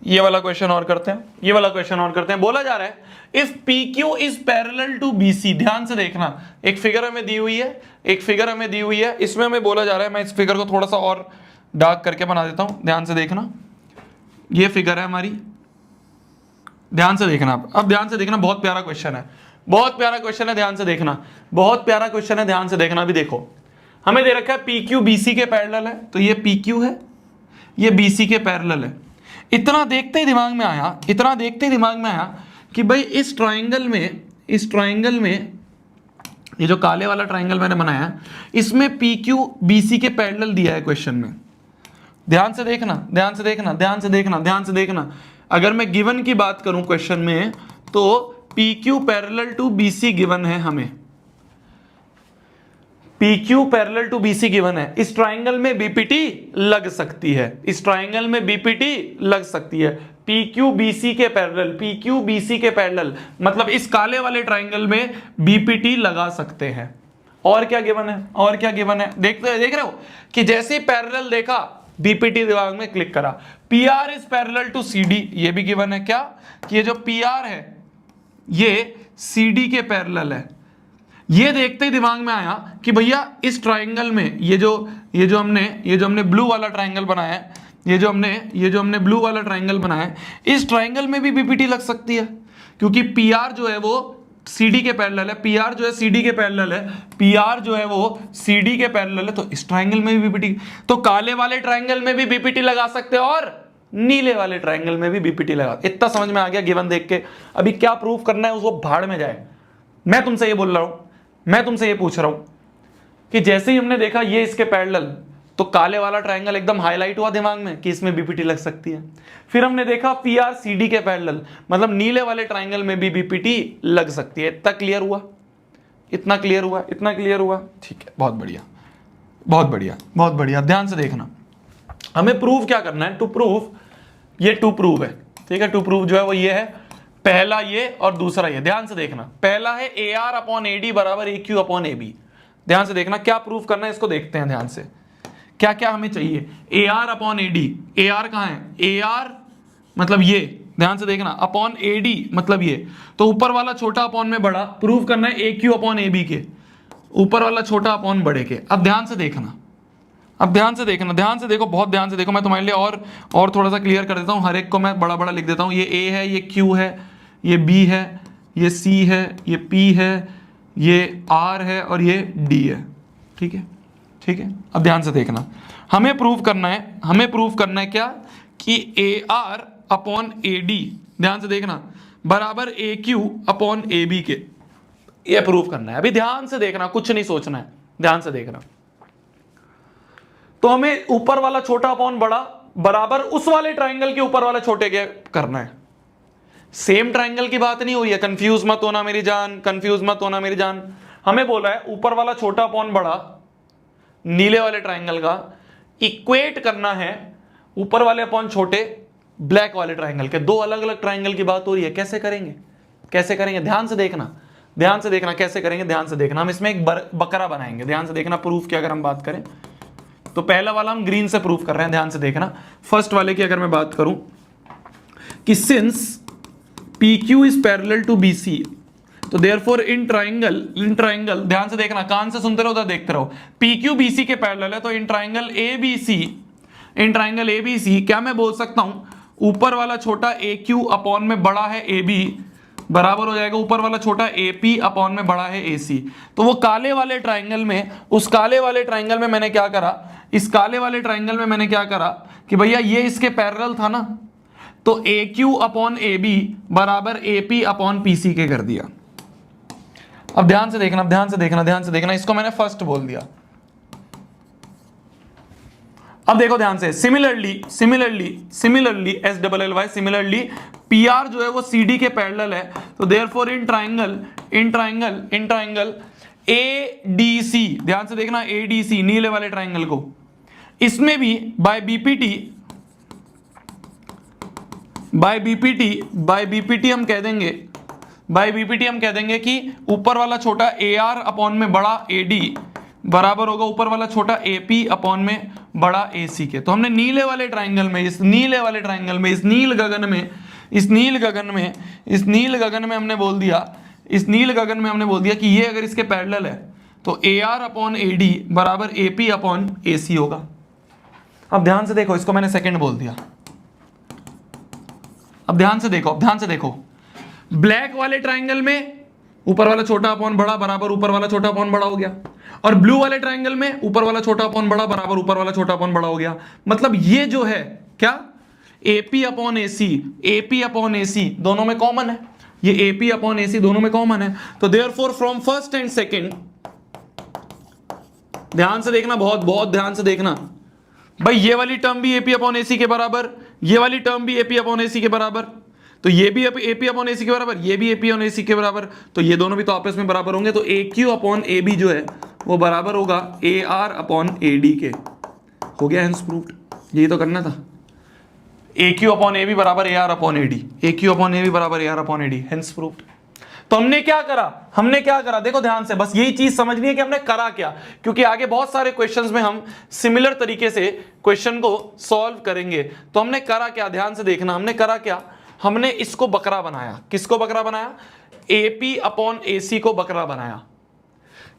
ये वाला क्वेश्चन और करते हैं, ये वाला क्वेश्चन और करते हैं। बोला जा रहा है if PQ is parallel to BC। ध्यान से देखना, एक फिगर हमें दी हुई है, एक फिगर हमें दी हुई है, इसमें हमें बोला जा रहा है, मैं इस फिगर को थोड़ा सा और डार्क करके बना देता हूं, ध्यान से देखना। ये फिगर है हमारी, ध्यान से देखना। अब ध्यान से देखना, बहुत प्यारा क्वेश्चन है, बहुत प्यारा क्वेश्चन है, ध्यान से देखना, बहुत प्यारा क्वेश्चन है, ध्यान से देखना। अभी देखो हमें दे रखा है PQ BC के पैरेलल है, तो ये PQ है, ये BC के पैरेलल है। इतना देखते ही दिमाग में आया, इतना देखते ही दिमाग में आया कि भाई इस ट्राइंगल में, इस ट्राइंगल में, ये जो काले वाला ट्राइंगल मैंने बनाया, इसमें PQ BC के पैरेलल दिया है क्वेश्चन में। ध्यान से देखना, ध्यान से देखना, ध्यान से देखना, ध्यान से देखना। अगर मैं गिवन की बात करूं क्वेश्चन में, तो PQ parallel to BC given है हमें, PQ parallel to BC given है। इस ट्राइंगल में BPT लग सकती है, इस ट्राइंगल में BPT लग सकती है। PQ BC के पैरेलल, PQ BC के पैरेलल, मतलब इस काले वाले ट्राइंगल में BPT लगा सकते हैं। और क्या गिवन है? और क्या गिवन है? देख रहे हो कि जैसे ही पैरेलल देखा BPT दिमाग में क्लिक करा। PR is parallel to CD, ये भी गिवन है क्या, कि ये जो PR है ये CD के पैरेलल है। ये देखते ही दिमाग में आया कि भैया इस ट्राइंगल में ये जो हमने ब्लू वाला ट्राइंगल बनाया है, ये जो हमने ब्लू वाला ट्राइंगल बनाया है, इस ट्राइंगल में भी BPT लग सकती है, क्योंकि PR जो है वो CD के पैरेलल है, PR जो है CD के पैरेलल है, PR जो है वो CD के पैरेलल है, तो इस ट्राइंगल में भी BPT, तो काले वाले ट्राइंगल में भी BPT लगा सकते हैं और नीले वाले ट्राइंगल में भी BPT लगा। इतना समझ में आ गया गिवन देख के। अभी क्या प्रूफ करना है उसको भाड़ में जाए। मैं तुमसे ये बोल रहा हूं, मैं तुमसे ये पूछ रहा हूं कि जैसे ही हमने देखा ये इसके पैरेलल, तो काले वाला ट्राइंगल एकदम हाईलाइट हुआ दिमाग में कि इसमें BPT लग सकती है। फिर हमने देखा PR CD के पैरेलल, मतलब नीले वाले ट्राइंगल में भी BPT लग सकती है। इतना क्लियर हुआ? इतना क्लियर हुआ? इतना क्लियर हुआ? ठीक है, बहुत बढ़िया, बहुत बढ़िया, बहुत बढ़िया। ध्यान से देखना, हमें प्रूव क्या करना है? टू प्रूव, ये टू प्रूव है, ठीक है। टू प्रूव जो है वो ये है, पहला ये और दूसरा ये। ध्यान से देखना, पहला है AR अपॉन AD बराबर AQ अपॉन AB। ध्यान से देखना क्या प्रूव करना है, इसको देखते हैं ध्यान से। क्या क्या हमें चाहिए? AR अपॉन AD, AR कहां है? AR मतलब ये, ध्यान से देखना, अपॉन AD मतलब ये, तो ऊपर वाला छोटा अपॉन में बड़ा, प्रूव करना है AQ अपॉन AB के, ऊपर वाला छोटा अपॉन बड़े के। अब ध्यान से देखना, अब ध्यान से देखना, ध्यान से देखो, बहुत ध्यान से देखो, मैं तुम्हारे लिए और थोड़ा सा क्लियर कर देता हूँ, हर एक को मैं बड़ा बड़ा लिख देता हूँ। ये ए है, ये क्यू है, ये बी है, ये सी है, ये पी है, ये आर है और ये डी है। ठीक है, ठीक है। अब ध्यान से देखना, हमें प्रूव करना है क्या कि ए आर अपॉन ए डी, ध्यान से देखना, बराबर ए क्यू अपॉन ए बी के, ये प्रूव करना है। अभी ध्यान से देखना, कुछ नहीं सोचना है, ध्यान से देखना। तो हमें ऊपर वाला छोटा अपॉन बड़ा बराबर उस वाले ट्राइंगल के ऊपर वाला छोटे के करना है। सेम ट्राइंगल की बात नहीं हुई है, कंफ्यूज मत होना मेरी जान, कंफ्यूज मत होना मेरी जान। हमें बोला है ऊपर वाला छोटा अपॉन बड़ा नीले वाले ट्राइंगल का इक्वेट करना है ऊपर वाले अपॉन छोटे ब्लैक वाले ट्राइंगल के। दो अलग अलग ट्राइंगल की बात हो रही है, कैसे करेंगे, कैसे करेंगे? ध्यान से देखना, ध्यान से देखना कैसे करेंगे, ध्यान से देखना। हम इसमें एक बकरा बनाएंगे, ध्यान से देखना। प्रूफ की अगर हम बात करें तो पहला वाला हम ग्रीन से प्रूफ कर रहे हैं, ध्यान से देखना। फर्स्ट वाले की अगर मैं बात करूं कि since PQ is parallel to BC, तो देयरफॉर इन ट्राइंगल ध्यान से देखना, कान से सुनते रहो उधर देखते रहो। PQ BC के पैरेलल है, तो इन ट्राइंगल ABC क्या मैं बोल सकता हूं, ऊपर वाला छोटा AQ अपॉन में बड़ा है AB बराबर हो जाएगा ऊपर वाला छोटा AP अपॉन में बड़ा है AC। तो वो काले वाले ट्राइंगल में, उस काले वाले ट्राइंगल में मैंने क्या करा, इस काले वाले ट्राइंगल में मैंने क्या करा कि भैया ये इसके पैरेलल था ना, तो AQ अपॉन AB बराबर AP अपॉन PC के कर दिया। अब ध्यान से देखना, ध्यान से देखना, ध्यान से देखना, इसको मैंने फर्स्ट बोल दिया। अब देखो ध्यान से, सिमिलरली SLLY, सिमिलरली PR जो है वो CD के पैरेलल है, तो देयरफॉर इन ट्राइंगल ADC, ध्यान से देखना ADC नीले वाले ट्राइंगल को, इसमें भी बाय BPT हम कह देंगे कि ऊपर वाला छोटा AR अपॉन में बड़ा AD बराबर होगा ऊपर वाला छोटा AP अपॉन में बड़ा AC के। तो हमने नीले वाले ट्राइंगल में, इस नील गगन में हमने बोल दिया कि ये अगर इसके पैरेलल है तो AR अपॉन AD बराबर AP अपॉन AC होगा। अब ध्यान से देखो, इसको मैंने सेकंड बोल दिया। अब ध्यान से देखो, ब्लैक वाले ट्राइंगल में ऊपर वाला छोटा अपॉन बड़ा बराबर ऊपर वाला छोटा अपॉन बड़ा हो गया, और ब्लू वाले ट्राइंगल में ऊपर वाला छोटा अपॉन बड़ा बराबर ऊपर वाला छोटा अपॉन बड़ा हो गया। मतलब ये जो है क्या, AP अपॉन AC दोनों में कॉमन है, ये AP अपॉन AC दोनों में कॉमन है। तो therefore from first and second, ध्यान से देखना, बहुत ध्यान से देखना भाई, ये वाली टर्म भी AP अपॉन AC के बराबर, ये वाली टर्म भी AP अपॉन AC के बराबर, तो ये भी AP अपॉन AC के बराबर, ये भी AP अपॉन AC के बराबर, तो ये दोनों भी तो आपस में बराबर होंगे। तो AQ अपॉन AB जो है वो बराबर होगा AR अपॉन AD के। हो गया हेंस प्रूव्ड, यही तो करना था। AQ अपॉन AB बराबर AR upon AD, AQ upon AB बराबर AR upon AD, hence proved. तो हमने क्या करा, देखो ध्यान से, बस यही चीज समझनी है कि हमने करा क्या, क्योंकि आगे बहुत सारे क्वेश्चंस में हम सिमिलर तरीके से क्वेश्चन को सॉल्व करेंगे। तो हमने करा क्या, ध्यान से देखना, हमने करा क्या, हमने इसको बकरा बनाया। किसको बकरा बनाया? AP अपॉन AC को बकरा बनाया,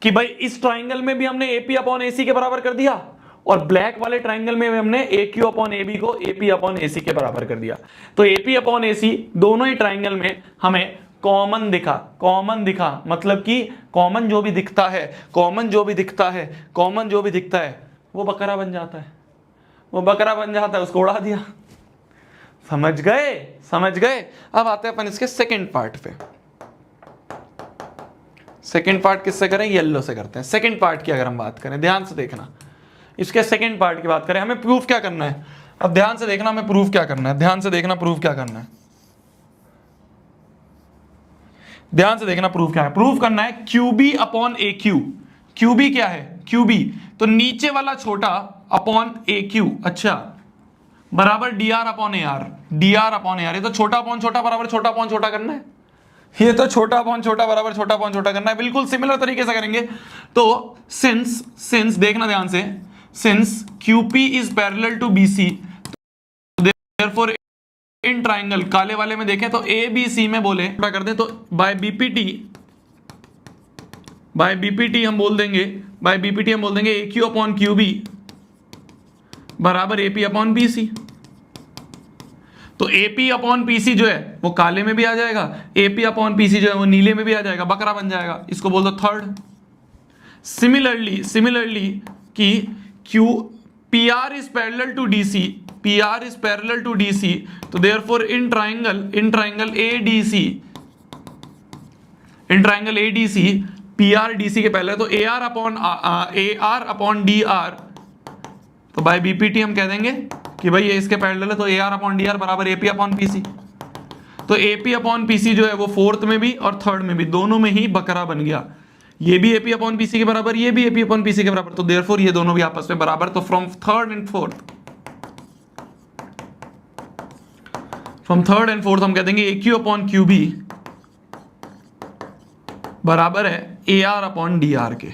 कि भाई इस ट्राइंगल में भी हमने AP अपॉन AC के बराबर कर दिया, और ब्लैक वाले ट्राइंगल में हमने AQ अपॉन AB को AP अपॉन AC के बराबर कर दिया। तो AP अपॉन AC दोनों ही ट्राइंगल में हमें कॉमन दिखा, मतलब कि कॉमन जो भी दिखता है वो बकरा बन जाता है, उसको उड़ा दिया। समझ गए। अब आते हैं अपन इसके सेकंड पार्ट पे। सेकंड पार्ट किससे करें? येलो से करते हैं। सेकंड पार्ट की अगर हम बात करें, ध्यान से देखना, इसके सेकंड पार्ट की बात करें, हमें प्रूफ क्या करना है। अब ध्यान से देखना, हमें प्रूफ क्या करना है, ध्यान से देखना, प्रूफ क्या करना है, ध्यान से देखना, प्रूफ क्या है। प्रूफ करना है QB अपॉन AQ। QB क्या है? QB तो नीचे वाला छोटा अपॉन AQ, अच्छा, बराबर DR अपॉन AR, ये तो छोटा अपॉन छोटा बराबर छोटा अपॉन छोटा करना है, ये तो छोटा अपॉन छोटा बराबर छोटा अपॉन छोटा करना है। बिल्कुल सिमिलर तरीके से करेंगे। तो सिंस देखना ध्यान से, since QP is parallel to BC, therefore in triangle, काले वाले में देखें तो ABC में बोले क्या कर दें, तो बाय BPT हम बोल देंगे AQ अपॉन QB बराबर एपी अपॉन पीसी। तो एपी अपॉन पीसी जो है वो काले में भी आ जाएगा, एपी अपॉन पीसी जो है वो नीले में भी आ जाएगा, बकरा बन जाएगा। इसको बोल दो थर्ड। सिमिलरली कि Q P R is parallel to DC, P R is parallel to DC, तो therefore in triangle A D C P R D C के पहले तो A R upon D R, तो बाय बीपीटी हम कह देंगे कि भाई ये इसके पैरेलल है, तो A R upon D are बराबर एपी अपॉन पीसी। तो एपी अपॉन पीसी जो है वो फोर्थ में भी और थर्ड में भी दोनों में ही बकरा बन गया। ये भी एपी अपॉन पीसी के बराबर, ये भी एपी अपॉन पीसी के बराबर, तो देयरफॉर ये दोनों भी आपस में बराबर। तो फ्रॉम थर्ड एंड फोर्थ हम कह देंगे ए क्यू अपॉन क्यू बी बराबर है ए आर अपॉन डी आर के।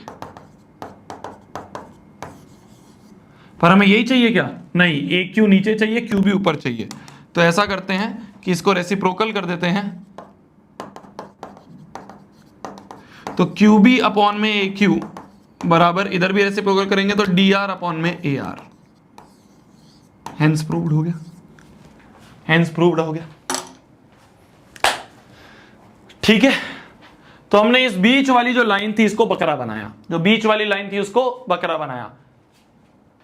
पर हमें यही चाहिए क्या? नहीं, ए क्यू नीचे चाहिए, क्यू बी ऊपर चाहिए। तो ऐसा करते हैं कि इसको रेसिप्रोकल कर देते हैं, तो क्यू बी अपॉन में ए क्यू बराबर, इधर भी रेसिप्रोकल करेंगे तो डी आर अपॉन में ए आर। हेंस प्रूव्ड हो गया। ठीक है, तो हमने इस बीच वाली जो लाइन थी इसको बकरा बनाया, जो बीच वाली लाइन थी उसको बकरा बनाया।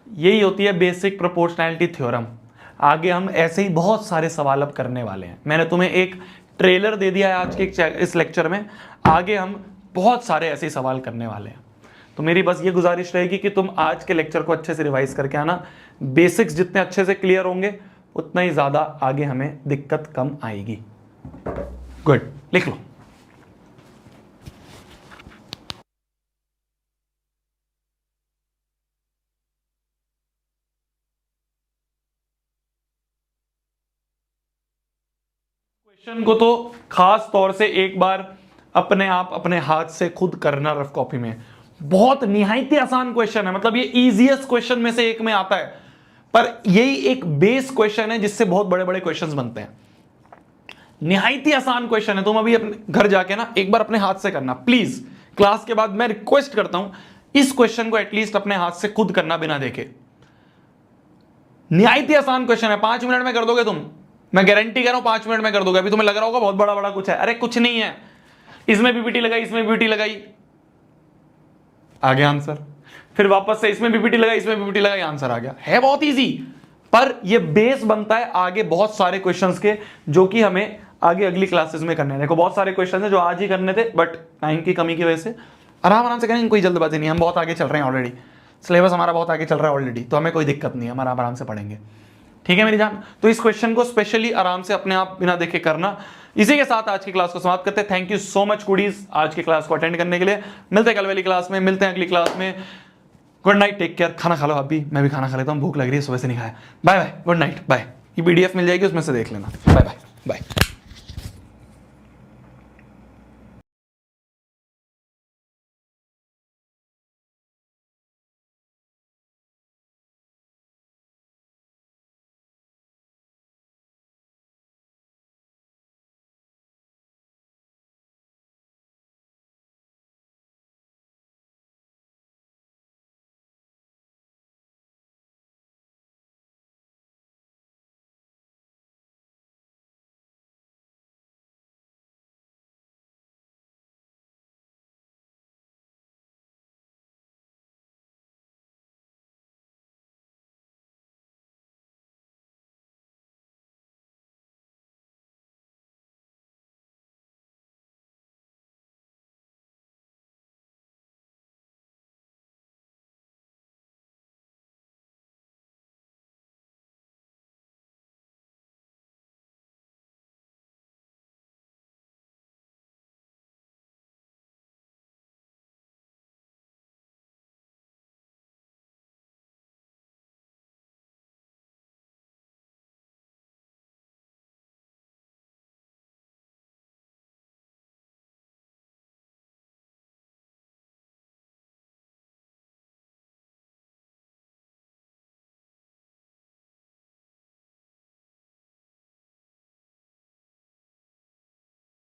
यही होती है बेसिक प्रोपोर्शनैलिटी थ्योरम। आगे हम ऐसे ही बहुत सारे सवाल अब करने वाले हैं। मैंने तुम्हें एक ट्रेलर दे दिया है आज के इस लेक्चर में, आगे हम बहुत सारे ऐसे ही सवाल करने वाले हैं। तो मेरी बस ये गुजारिश रहेगी कि तुम आज के लेक्चर को अच्छे से रिवाइज करके आना। बेसिक्स जितने अच्छे से क्लियर होंगे उतना ही ज्यादा आगे हमें दिक्कत कम आएगी। गुड, लिख लो। क्वेश्चन को तो खास तौर से एक बार अपने आप अपने हाथ से खुद करना रफ कॉपी में। बहुत निहायती आसान क्वेश्चन है, मतलब ये इजीएस्ट क्वेश्चन में से एक में आता है, पर यही एक बेस क्वेश्चन है जिससे बहुत बड़े बड़े क्वेश्चंस बनते हैं। निहायती आसान क्वेश्चन है, तुम अभी अपने घर जाके ना एक बार अपने हाथ से करना प्लीज। क्लास के बाद मैं रिक्वेस्ट करता हूं इस क्वेश्चन को एटलीस्ट अपने हाथ से खुद करना बिना देखे। निहायती आसान क्वेश्चन है, 5 मिनट में कर दोगे तुम, मैं गारंटी कह रहा हूं 5 मिनट में कर दोगे। अभी तुम्हें लग रहा होगा बहुत बड़ा बड़ा कुछ है, अरे कुछ नहीं है। इसमें पीपीटी लगाई, इसमें पीपीटी लगाई, आ गया आंसर। फिर वापस से इसमें पीपीटी लगाई, इसमें पीपीटी लगाई, आंसर आ गया। है बहुत इजी, पर ये बेस बनता है आगे बहुत सारे क्वेश्चंस के, जो कि हमें आगे अगली क्लासेस में करने हैं। देखो बहुत सारे क्वेश्चन है जो आज ही करने थे, बट टाइम की कमी की वजह से आराम से करेंगे, कोई जल्दबाजी नहीं। हम बहुत आगे चल रहे हैं ऑलरेडी, सिलेबस हमारा बहुत आगे चल रहा है ऑलरेडी, तो हमें कोई दिक्कत नहीं है, हम आराम से पढ़ेंगे। ठीक है मेरी जान, तो इस क्वेश्चन को स्पेशली आराम से अपने आप बिना देखे करना। इसी के साथ आज की क्लास को समाप्त करते हैं। थैंक यू सो मच कुडीज आज की क्लास को अटेंड करने के लिए। मिलते हैं कल वाली क्लास में, मिलते हैं अगली क्लास में। Good night, take care. खाना खा लो आप भी, मैं भी खाना खा लेता हूँ, भूख लग रही है, सुबह से नहीं खाया। Bye bye, good night, bye. ये पीडीएफ मिल जाएगी, उसमें से देख लेना। Bye bye bye.